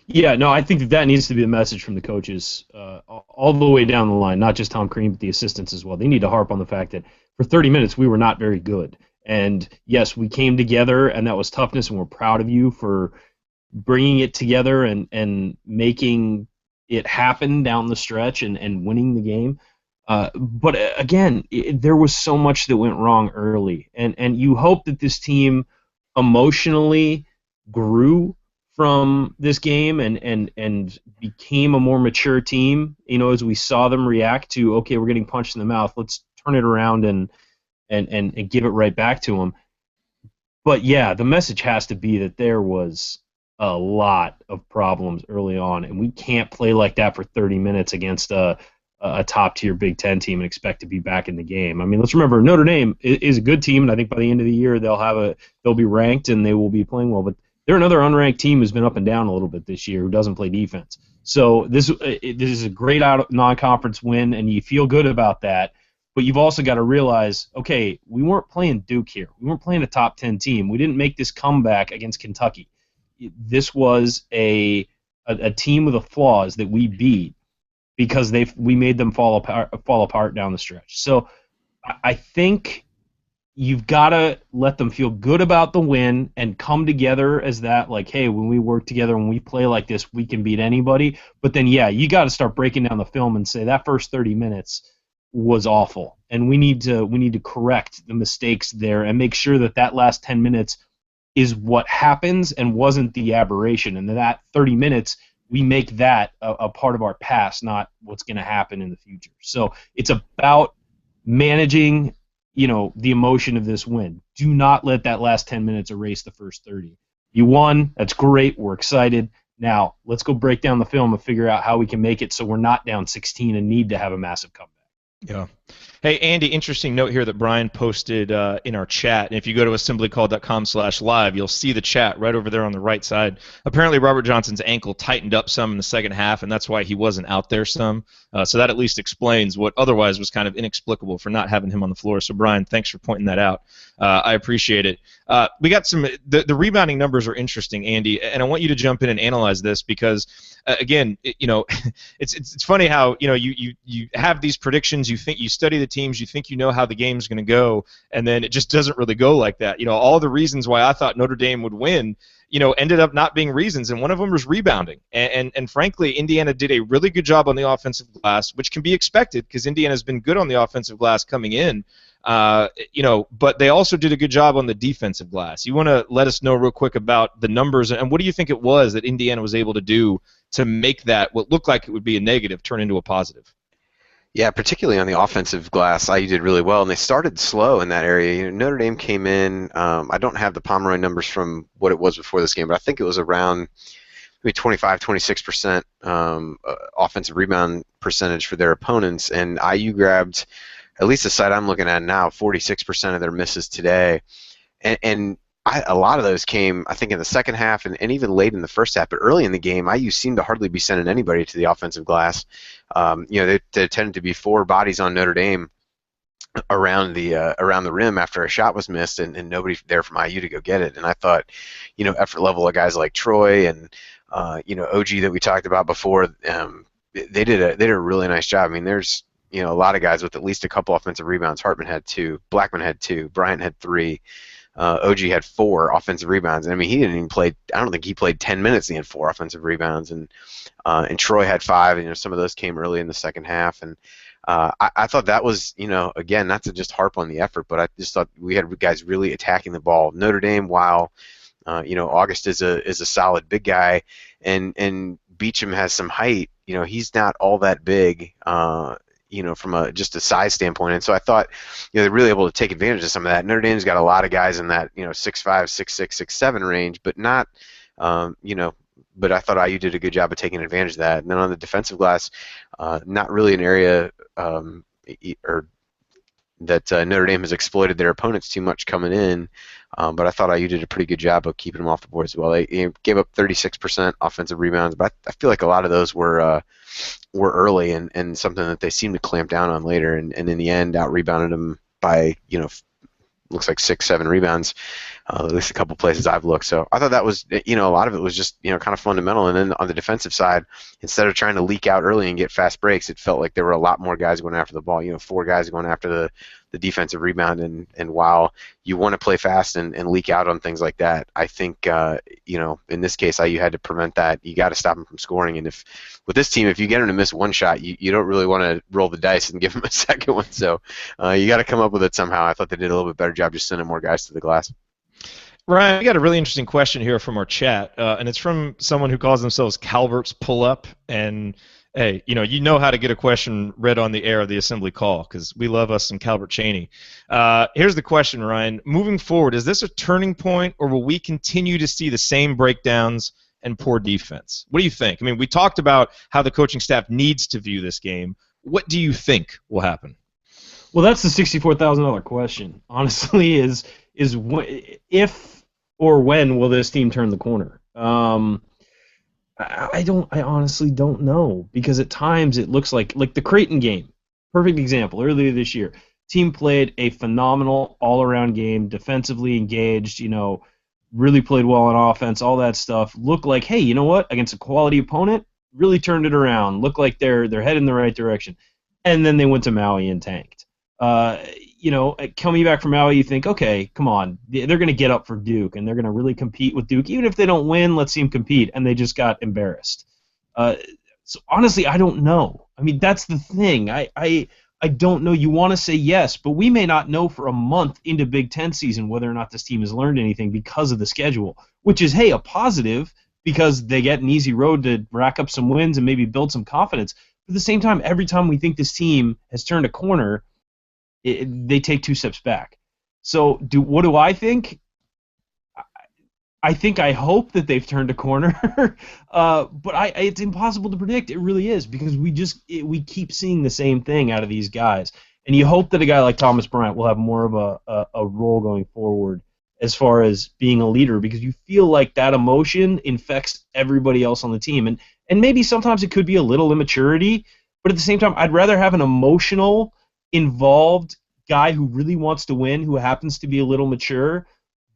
Yeah, no, I think that needs to be a message from the coaches all the way down the line, not just Tom Crean, but the assistants as well. They need to harp on the fact that for 30 minutes we were not very good. And, yes, we came together, and that was toughness, and we're proud of you for bringing it together and making it happen down the stretch and winning the game. But, again, there was so much that went wrong early. And you hope that this team emotionally grew from this game and became a more mature team, as we saw them react to, okay, we're getting punched in the mouth, let's turn it around and give it right back to them. But yeah, the message has to be that there was a lot of problems early on, and we can't play like that for 30 minutes against a a top-tier Big Ten team and expect to be back in the game. I mean, let's remember Notre Dame is a good team, and I think by the end of the year they'll be ranked and they will be playing well. But they're another unranked team who's been up and down a little bit this year who doesn't play defense. So this is a great non-conference win, and you feel good about that. But you've also got to realize, okay, we weren't playing Duke here. We weren't playing a top 10 team. We didn't make this comeback against Kentucky. This was a team with flaws that we beat because we made them fall apart down the stretch. So I think you've got to let them feel good about the win and come together as that, like, hey, when we work together, when we play like this, we can beat anybody. But then, yeah, you got to start breaking down the film and say that first 30 minutes was awful, and we need to correct the mistakes there and make sure that last 10 minutes is what happens and wasn't the aberration, and that 30 minutes we make that a part of our past, not what's going to happen in the future. So it's about managing, the emotion of this win. Do not let that last 10 minutes erase the first 30. You won. That's great. We're excited. Now let's go break down the film and figure out how we can make it so we're not down 16 and need to have a massive comeback. Yeah. Hey, Andy, interesting note here that Brian posted in our chat. And if you go to assemblycall.com/live, you'll see the chat right over there on the right side. Apparently, Robert Johnson's ankle tightened up some in the second half, and that's why he wasn't out there some. So that at least explains what otherwise was kind of inexplicable for not having him on the floor. So, Brian, thanks for pointing that out. I appreciate it. We got the rebounding numbers are interesting, Andy, and I want you to jump in and analyze this because, again, it's funny how you have these predictions, you think you study the teams, you think you know how the game's going to go, and then it just doesn't really go like that. All the reasons why I thought Notre Dame would win, ended up not being reasons, and one of them was rebounding. And frankly, Indiana did a really good job on the offensive glass, which can be expected because Indiana's been good on the offensive glass coming in. But they also did a good job on the defensive glass. You want to let us know real quick about the numbers, and what do you think it was that Indiana was able to do to make that what looked like it would be a negative turn into a positive? Yeah, particularly on the offensive glass, IU did really well, and they started slow in that area. Notre Dame came in. I don't have the Pomeroy numbers from what it was before this game, but I think it was around maybe 25, 26% offensive rebound percentage for their opponents, and IU grabbed, at least the site I'm looking at now, 46% of their misses today, and a lot of those came, I think, in the second half and even late in the first half. But early in the game, IU seemed to hardly be sending anybody to the offensive glass. There tended to be four bodies on Notre Dame around the rim after a shot was missed, and nobody there from IU to go get it. And I thought, effort level of guys like Troy and OG that we talked about before, they did a really nice job. I mean, there's a lot of guys with at least a couple offensive rebounds. Hartman had 2, Blackman had 2, Bryant had 3. OG had 4 offensive rebounds. I mean, he didn't even play. I don't think he played 10 minutes. And he had 4 offensive rebounds, and Troy had 5. And some of those came early in the second half. And I thought that was, again, not to just harp on the effort, but I just thought we had guys really attacking the ball. Notre Dame, while August is a solid big guy, and Beecham has some height. He's not all that big. From just a size standpoint. And so I thought, they're really able to take advantage of some of that. Notre Dame's got a lot of guys in that, 6'5", 6'6", 6'7" range, but not, but I thought IU did a good job of taking advantage of that. And then on the defensive glass, not really an area that Notre Dame has exploited their opponents too much coming in, but I thought IU did a pretty good job of keeping them off the board as well. They gave up 36% offensive rebounds, but I feel like a lot of those were early and something that they seemed to clamp down on later, and in the end out-rebounded them by, looks like 6-7 rebounds, at least a couple places I've looked. So I thought that was, a lot of it was just, kind of fundamental. And then on the defensive side, instead of trying to leak out early and get fast breaks, it felt like there were a lot more guys going after the ball, 4 guys going after the defensive rebound. And while you want to play fast and leak out on things like that, I think, in this case, you had to prevent that. You got to stop them from scoring. And with this team, if you get them to miss one shot, you don't really want to roll the dice and give them a second one. So you got to come up with it somehow. I thought they did a little bit better job just sending more guys to the glass. Ryan, we got a really interesting question here from our chat, and it's from someone who calls themselves Calvert's Pull-Up. And, hey, you know how to get a question read on the air of the assembly call, because we love us some Calvert Chaney. Here's the question, Ryan. Moving forward, is this a turning point, or will we continue to see the same breakdowns and poor defense? What do you think? I mean, we talked about how the coaching staff needs to view this game. What do you think will happen? Well, that's the $64,000 question. Honestly, is if or when will this team turn the corner? I honestly don't know, because at times it looks like the Creighton game, perfect example. Earlier this year, team played a phenomenal all-around game, defensively engaged, really played well on offense, all that stuff. Looked like, hey, you know what? Against a quality opponent, really turned it around. Looked like they're heading in the right direction. And then they went to Maui and tanked. Coming back from Maui, you think, okay, come on, they're going to get up for Duke, and they're going to really compete with Duke. Even if they don't win, let's see them compete, and they just got embarrassed. So honestly, I don't know. I mean, that's the thing. I don't know. You want to say yes, but we may not know for a month into Big Ten season whether or not this team has learned anything because of the schedule, which is, hey, a positive, because they get an easy road to rack up some wins and maybe build some confidence. But at the same time, every time we think this team has turned a corner, they take 2 steps back. So what do I think? I hope that they've turned a corner, but it's impossible to predict. It really is, because we keep seeing the same thing out of these guys, and you hope that a guy like Thomas Bryant will have more of a role going forward as far as being a leader, because you feel like that emotion infects everybody else on the team, and maybe sometimes it could be a little immaturity, but at the same time, I'd rather have an emotional, involved guy who really wants to win, who happens to be a little mature,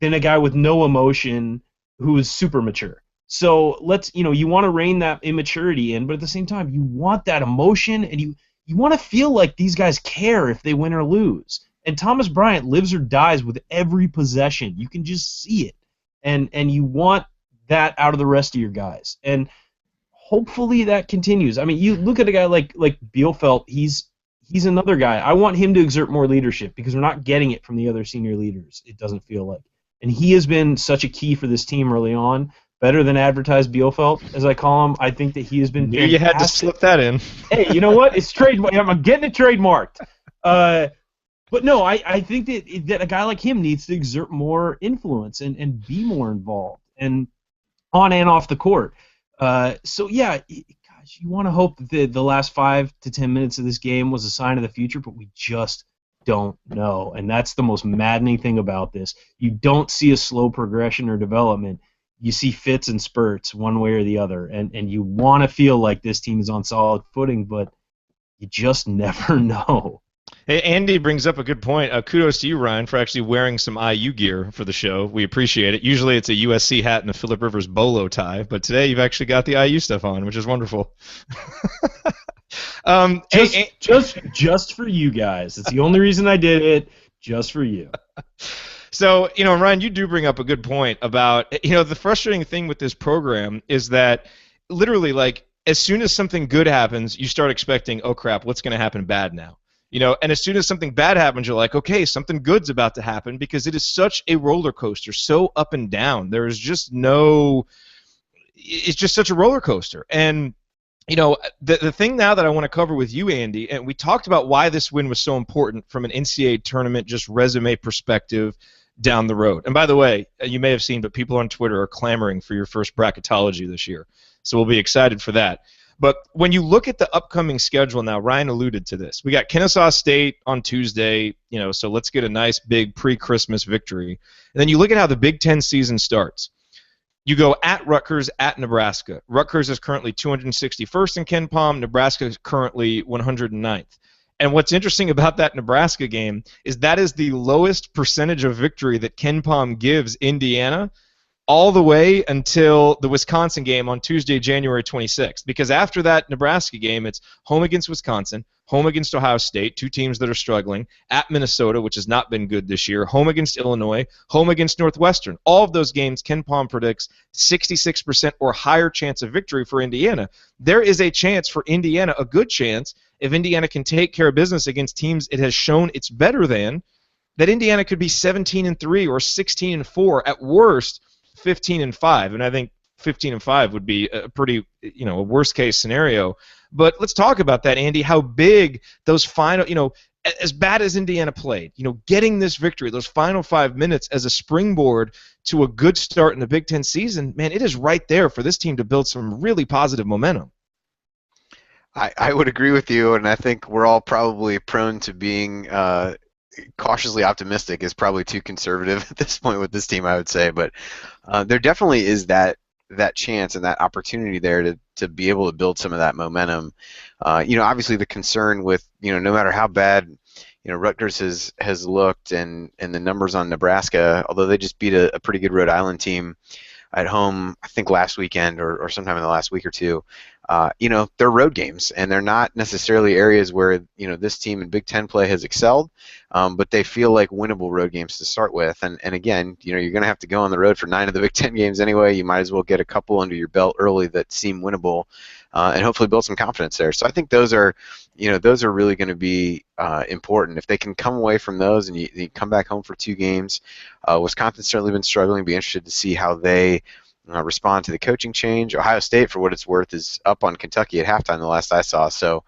than a guy with no emotion who is super mature. So you want to rein that immaturity in, but at the same time, you want that emotion, and you want to feel like these guys care if they win or lose. And Thomas Bryant lives or dies with every possession. You can just see it, and you want that out of the rest of your guys. And hopefully that continues. I mean, you look at a guy like Bielfeldt. He's another guy. I want him to exert more leadership, because we're not getting it from the other senior leaders, it doesn't feel like. And he has been such a key for this team early on, better than advertised Bielfeldt, as I call him. I think that he has been fantastic. You had to slip that in. Hey, you know what? It's I'm getting it trademarked. But no, I think that a guy like him needs to exert more influence and be more involved, and on and off the court. So yeah, gosh, you want to hope that the last 5 to 10 minutes of this game was a sign of the future, but we just don't know, and that's the most maddening thing about this. You don't see a slow progression or development. You see fits and spurts one way or the other, and you want to feel like this team is on solid footing, but you just never know. Hey, Andy brings up a good point. Kudos to you, Ryan, for actually wearing some IU gear for the show. We appreciate it. Usually it's a USC hat and a Phillip Rivers bolo tie, but today you've actually got the IU stuff on, which is wonderful. Just for you guys. It's the only reason I did it, just for you. So, Ryan, you do bring up a good point about, the frustrating thing with this program is that literally, as soon as something good happens, you start expecting, oh crap, what's going to happen bad now? And as soon as something bad happens, you're like, okay, something good's about to happen, because it is such a roller coaster, so up and down. There is just it's just such a roller coaster. And, the thing now that I want to cover with you, Andy, and we talked about why this win was so important from an NCAA tournament, just resume perspective down the road. And by the way, you may have seen, but people on Twitter are clamoring for your first bracketology this year. So we'll be excited for that. But when you look at the upcoming schedule now, Ryan alluded to this. We got Kennesaw State on Tuesday, so let's get a nice big pre-Christmas victory. And then you look at how the Big Ten season starts. You go at Rutgers, at Nebraska. Rutgers is currently 261st in KenPom. Nebraska is currently 109th. And what's interesting about that Nebraska game is that is the lowest percentage of victory that KenPom gives Indiana all the way until the Wisconsin game on Tuesday, January 26th. Because after that Nebraska game, it's home against Wisconsin, home against Ohio State, 2 teams that are struggling, at Minnesota, which has not been good this year, home against Illinois, home against Northwestern. All of those games, KenPom predicts 66% or higher chance of victory for Indiana. There is a chance for Indiana, a good chance, if Indiana can take care of business against teams it has shown it's better than, that Indiana could be 17-3 or 16-4 at worst. 15-5, and I think 15-5 would be a pretty, a worst-case scenario. But let's talk about that, Andy. How big those final, as bad as Indiana played, getting this victory, those final 5 minutes as a springboard to a good start in the Big Ten season, man, it is right there for this team to build some really positive momentum. I would agree with you, and I think we're all probably prone to being cautiously optimistic is probably too conservative at this point with this team, I would say. But there definitely is that chance and that opportunity there to be able to build some of that momentum. Obviously the concern with, no matter how bad, Rutgers has looked and the numbers on Nebraska, although they just beat a pretty good Rhode Island team at home, I think last weekend or sometime in the last week or two. They're road games, and they're not necessarily areas where this team in Big Ten play has excelled, but they feel like winnable road games to start with. And again, you're going to have to go on the road for 9 of the Big Ten games anyway. You might as well get a couple under your belt early that seem winnable, and hopefully build some confidence there. So I think those are really going to be important. If they can come away from those and you come back home for 2 games, Wisconsin's certainly been struggling. Be interested to see how they respond to the coaching change. Ohio State, for what it's worth, is up on Kentucky at halftime the last I saw. So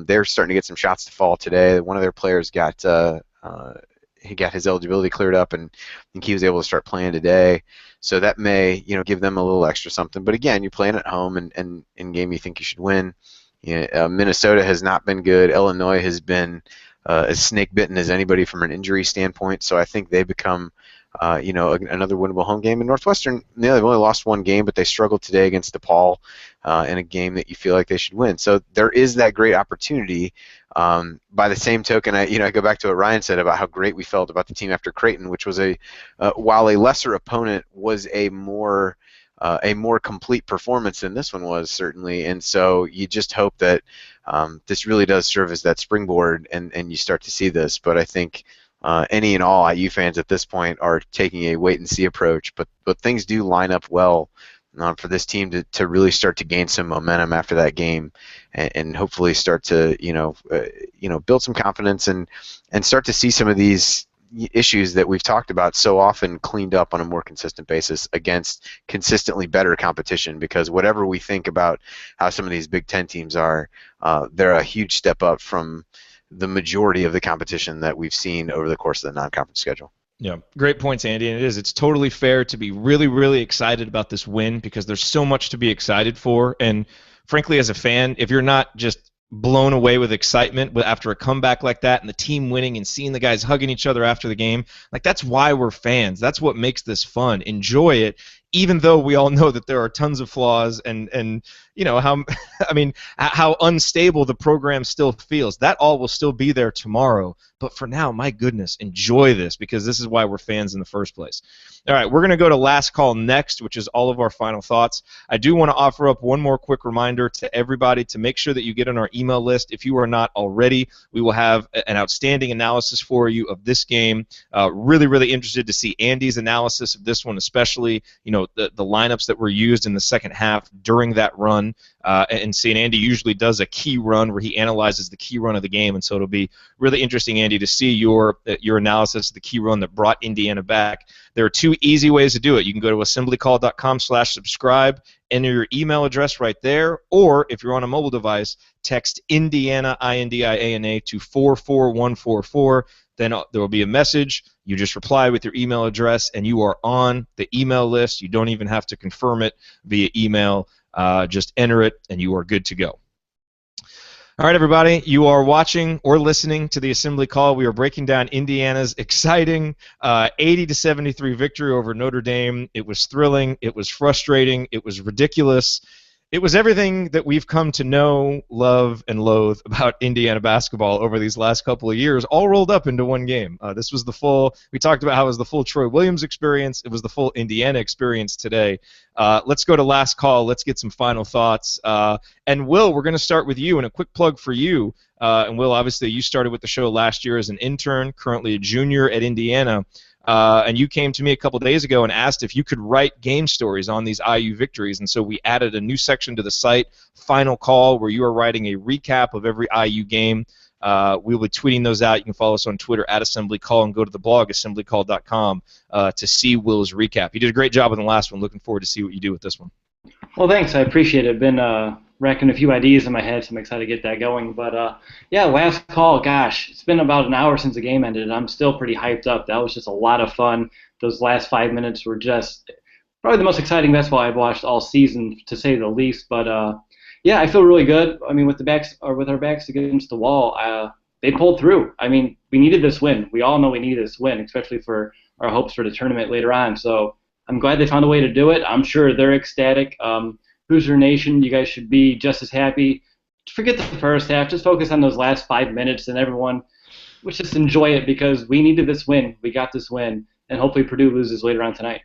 they're starting to get some shots to fall today. One of their players got his eligibility cleared up, and I think he was able to start playing today. So that may give them a little extra something. But again, you're playing at home, and in game you think you should win. Minnesota has not been good. Illinois has been as snake bitten as anybody from an injury standpoint. So I think they become another winnable home game. In Northwestern, they've only lost 1 game, but they struggled today against DePaul in a game that you feel like they should win. So there is that great opportunity. By the same token, I go back to what Ryan said about how great we felt about the team after Creighton, which was while a lesser opponent, was a more complete performance than this one was, certainly. And so you just hope that this really does serve as that springboard, and you start to see this. But I think any and all IU fans at this point are taking a wait-and-see approach, but things do line up well for this team to really start to gain some momentum after that game, and hopefully start to build some confidence and start to see some of these issues that we've talked about so often cleaned up on a more consistent basis against consistently better competition. Because whatever we think about how some of these Big Ten teams are, they're a huge step up from the majority of the competition that we've seen over the course of the non-conference schedule. Yeah, great points, Andy. And it's totally fair to be really, really excited about this win, because there's so much to be excited for. And frankly, as a fan, if you're not just blown away with excitement after a comeback like that and the team winning and seeing the guys hugging each other after the game, that's why we're fans. That's what makes this fun. Enjoy it, even though we all know that there are tons of flaws and how unstable the program still feels. That all will still be there tomorrow. But for now, my goodness, enjoy this, because this is why we're fans in the first place. All right, we're going to go to last call next, which is all of our final thoughts. I do want to offer up one more quick reminder to everybody to make sure that you get on our email list. If you are not already, we will have an outstanding analysis for you of this game. Really, really interested to see Andy's analysis of this one, especially the lineups that were used in the second half during that run. And seeing Andy usually does a key run where he analyzes the key run of the game, and so it'll be really interesting, Andy, to see your analysis of the key run that brought Indiana back. There are 2 easy ways to do it. You can go to assemblycall.com/subscribe, enter your email address right there, or if you're on a mobile device, text Indiana, INDIANA, to 44144. Then there will be a message. You just reply with your email address, and you are on the email list. You don't even have to confirm it via email. Just enter it, and you are good to go. All right, everybody, you are watching or listening to the Assembly Call. We are breaking down Indiana's exciting 80-73 victory over Notre Dame. It was thrilling. It was frustrating. It was ridiculous. It was everything that we've come to know, love, and loathe about Indiana basketball over these last couple of years, all rolled up into one game. This was we talked about how it was the full Troy Williams experience. It was the full Indiana experience today. Let's go to last call. Let's get some final thoughts. And Will, we're going to start with you, and a quick plug for you. And Will, obviously, you started with the show last year as an intern, currently a junior at Indiana. And you came to me a couple days ago and asked if you could write game stories on these IU victories, and so we added a new section to the site, Final Call, where you are writing a recap of every IU game. We'll be tweeting those out. You can follow us on Twitter @AssemblyCall and go to the blog, assemblycall.com, to see Will's recap. You did a great job on the last one. Looking forward to see what you do with this one. Well, thanks. I appreciate it. I've been racking a few ideas in my head, so I'm excited to get that going. But, yeah, last call, gosh, it's been about an hour since the game ended, and I'm still pretty hyped up. That was just a lot of fun. Those last 5 minutes were just probably the most exciting basketball I've watched all season, to say the least. But, Yeah, I feel really good. I mean, with our backs against the wall, they pulled through. I mean, we needed this win. We all know we needed this win, especially for our hopes for the tournament later on. So I'm glad they found a way to do it. I'm sure they're ecstatic. Hoosier Nation, you guys should be just as happy. Forget the first half. Just focus on those last 5 minutes, and everyone, let's just enjoy it because we needed this win. We got this win, and hopefully Purdue loses later on tonight.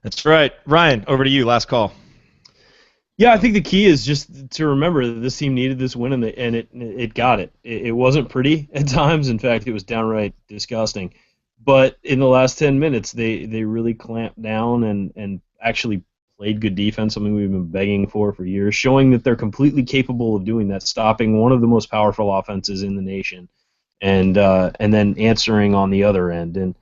That's right. Ryan, over to you. Last call. Yeah, I think the key is just to remember that this team needed this win, and it got it. It wasn't pretty at times. In fact, it was downright disgusting. But in the last 10 minutes, they really clamped down and actually played good defense, something we've been begging for years, showing that they're completely capable of doing that, stopping one of the most powerful offenses in the nation, and then answering on the other end. And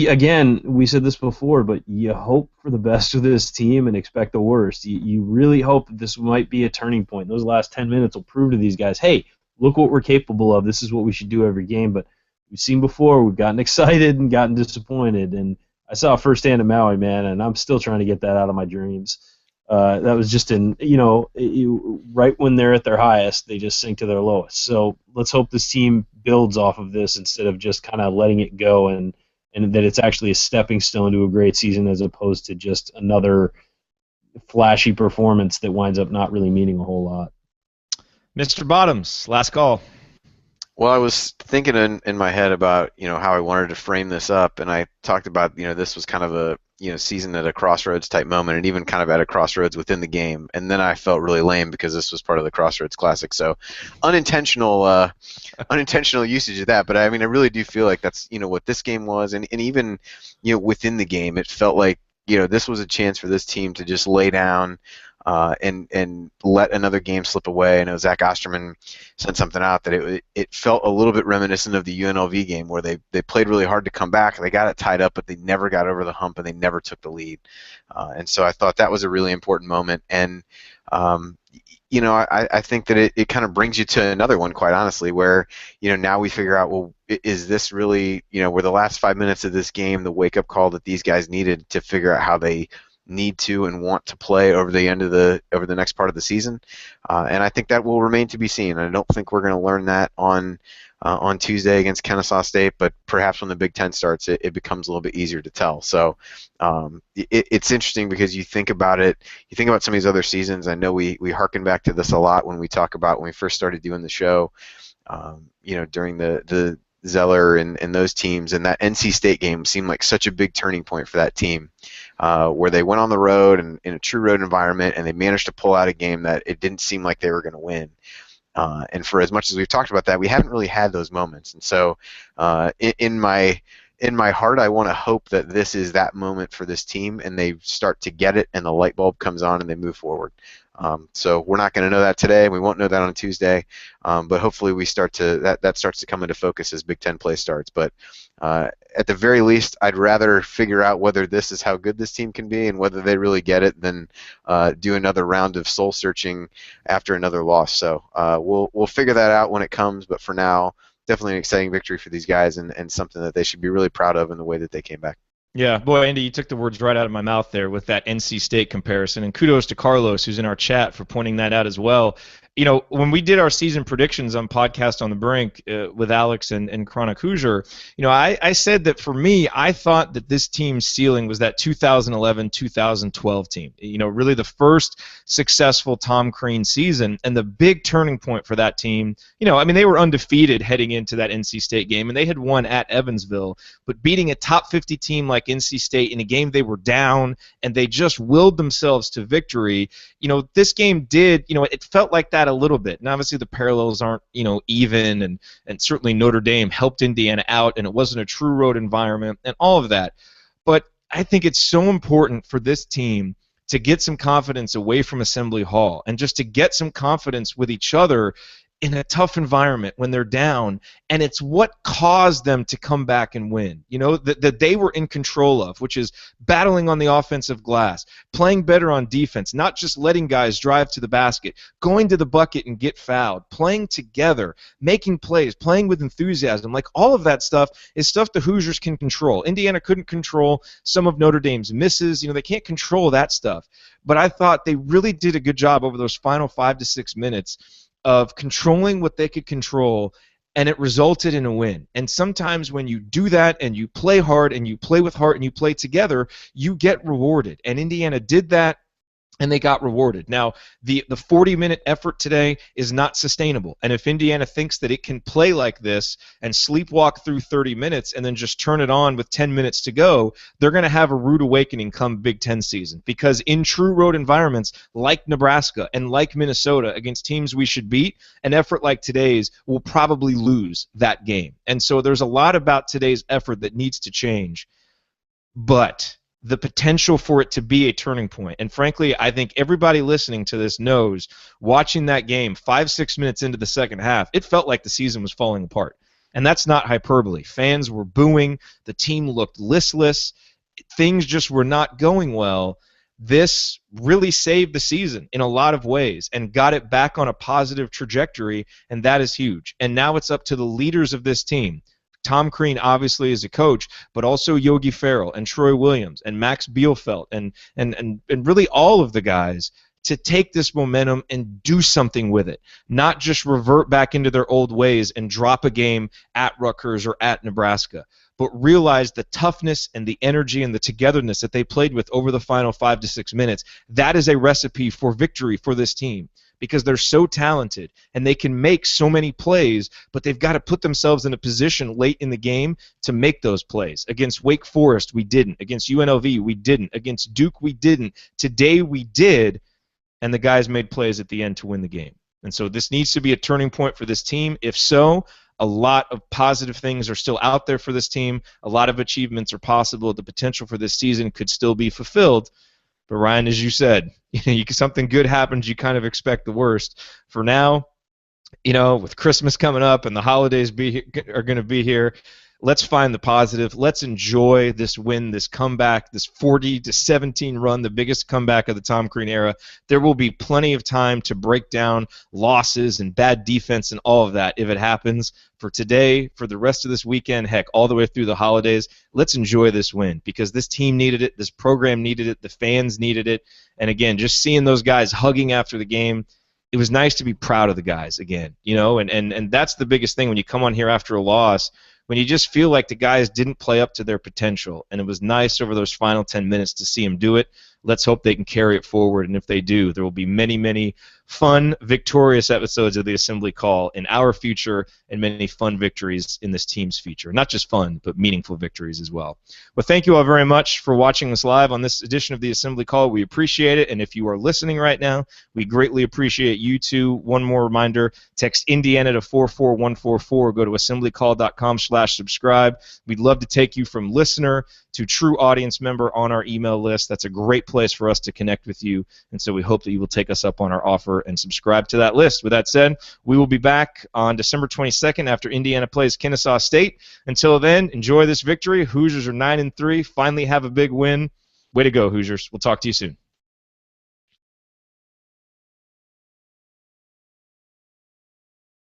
again, we said this before, but you hope for the best of this team and expect the worst. You really hope that this might be a turning point. Those last 10 minutes will prove to these guys, hey, look what we're capable of. This is what we should do every game. But we've seen before, we've gotten excited and gotten disappointed. And I saw it firsthand in Maui, man, and I'm still trying to get that out of my dreams. That was just right when they're at their highest, they just sink to their lowest. So let's hope this team builds off of this instead of just kind of letting it go and that it's actually a stepping stone to a great season as opposed to just another flashy performance that winds up not really meaning a whole lot. Mr. Bottoms, last call. Well, I was thinking in my head about, how I wanted to frame this up, and I talked about, this was kind of a, season at a crossroads type moment, and even kind of at a crossroads within the game. And then I felt really lame because this was part of the Crossroads Classic. So unintentional usage of that. But I mean, I really do feel like that's, what this game was. And even, within the game, it felt like, this was a chance for this team to just lay down and let another game slip away. I know Zach Osterman sent something out that it felt a little bit reminiscent of the UNLV game where they played really hard to come back. They got it tied up, but they never got over the hump and they never took the lead. And so I thought that was a really important moment. And I think that it kind of brings you to another one, quite honestly, where now we figure out, well, is this really were the last 5 minutes of this game the wake up call that these guys needed to figure out how they need to and want to play over the next part of the season, and I think that will remain to be seen. I don't think we're going to learn that on Tuesday against Kennesaw State, but perhaps when the Big Ten starts, it becomes a little bit easier to tell. So it's interesting because you think about some of these other seasons. I know we harken back to this a lot when we talk about when we first started doing the show, during the Zeller and those teams, and that NC State game seemed like such a big turning point for that team, where they went on the road and in a true road environment, and they managed to pull out a game that it didn't seem like they were going to win. And for as much as we've talked about that, we haven't really had those moments. And so in my heart, I want to hope that this is that moment for this team, and they start to get it, and the light bulb comes on, and they move forward. So we're not going to know that today. We won't know that on Tuesday, but hopefully we start to that starts to come into focus as Big Ten play starts. But at the very least, I'd rather figure out whether this is how good this team can be and whether they really get it than do another round of soul searching after another loss. So we'll figure that out when it comes. But for now, definitely an exciting victory for these guys and something that they should be really proud of in the way that they came back. Yeah, boy, Andy, you took the words right out of my mouth there with that NC State comparison. And kudos to Carlos, who's in our chat, for pointing that out as well. When we did our season predictions on Podcast on the Brink with Alex and Chronic Hoosier, I said that for me, I thought that this team's ceiling was that 2011-2012 team. Really the first successful Tom Crean season, and the big turning point for that team. They were undefeated heading into that NC State game, and they had won at Evansville, but beating a top 50 team like NC State in a game they were down, and they just willed themselves to victory. This game did, it felt like that a little bit. And obviously the parallels aren't, even, and certainly Notre Dame helped Indiana out, and it wasn't a true road environment and all of that. But I think it's so important for this team to get some confidence away from Assembly Hall and just to get some confidence with each other in a tough environment when they're down, and it's what caused them to come back and win. That they were in control of, which is battling on the offensive glass, playing better on defense, not just letting guys drive to the basket, going to the bucket and get fouled, playing together, making plays, playing with enthusiasm. Like, all of that stuff is stuff the Hoosiers can control. Indiana couldn't control some of Notre Dame's misses. They can't control that stuff. But I thought they really did a good job over those final 5 to 6 minutes of controlling what they could control, and it resulted in a win. And sometimes when you do that and you play hard and you play with heart and you play together, you get rewarded. And Indiana did that, and they got rewarded. Now, the 40-minute effort today is not sustainable. And if Indiana thinks that it can play like this and sleepwalk through 30 minutes and then just turn it on with 10 minutes to go, they're going to have a rude awakening come Big Ten season. Because in true road environments like Nebraska and like Minnesota, against teams we should beat, an effort like today's will probably lose that game. And so there's a lot about today's effort that needs to change. But the potential for it to be a turning point. And frankly, I think everybody listening to this knows, watching that game 5-6 minutes into the second half, it felt like the season was falling apart. And that's not hyperbole. Fans were booing. The team looked listless. Things just were not going well. This really saved the season in a lot of ways and got it back on a positive trajectory, and that is huge. And now it's up to the leaders of this team. Tom Crean obviously is a coach, but also Yogi Ferrell and Troy Williams and Max Bielfeldt and really all of the guys to take this momentum and do something with it, not just revert back into their old ways and drop a game at Rutgers or at Nebraska, but realize the toughness and the energy and the togetherness that they played with over the final 5 to 6 minutes. That is a recipe for victory for this team, because they're so talented and they can make so many plays, but they've got to put themselves in a position late in the game to make those plays. Against Wake Forest, we didn't. Against UNLV, we didn't. Against Duke, we didn't. Today, we did, and the guys made plays at the end to win the game. And so this needs to be a turning point for this team. If so, a lot of positive things are still out there for this team. A lot of achievements are possible. The potential for this season could still be fulfilled. But Ryan, as you said, something good happens, you kind of expect the worst. For now, with Christmas coming up and the holidays are going to be here, let's find the positive. Let's enjoy this win, this comeback, this 40-17 run, the biggest comeback of the Tom Crean era. There will be plenty of time to break down losses and bad defense and all of that if it happens. For today, for the rest of this weekend, heck, all the way through the holidays, let's enjoy this win, because this team needed it, this program needed it, the fans needed it. And again, just seeing those guys hugging after the game, it was nice to be proud of the guys again, and that's the biggest thing when you come on here after a loss, when you just feel like the guys didn't play up to their potential. And it was nice over those final 10 minutes to see them do it. Let's hope they can carry it forward, and if they do, there will be many, many fun, victorious episodes of the Assembly Call in our future, and many fun victories in this team's future. Not just fun, but meaningful victories as well. Well, thank you all very much for watching us live on this edition of the Assembly Call. We appreciate it, and if you are listening right now, we greatly appreciate you too. One more reminder, text Indiana to 44144, go to assemblycall.com/subscribe. We'd love to take you from listener to true audience member on our email list. That's a great place for us to connect with you, and so we hope that you will take us up on our offer and subscribe to that list. With that said, we will be back on December 22nd after Indiana plays Kennesaw State. Until then, enjoy this victory. Hoosiers are 9-3, finally have a big win. Way to go, Hoosiers. We'll talk to you soon.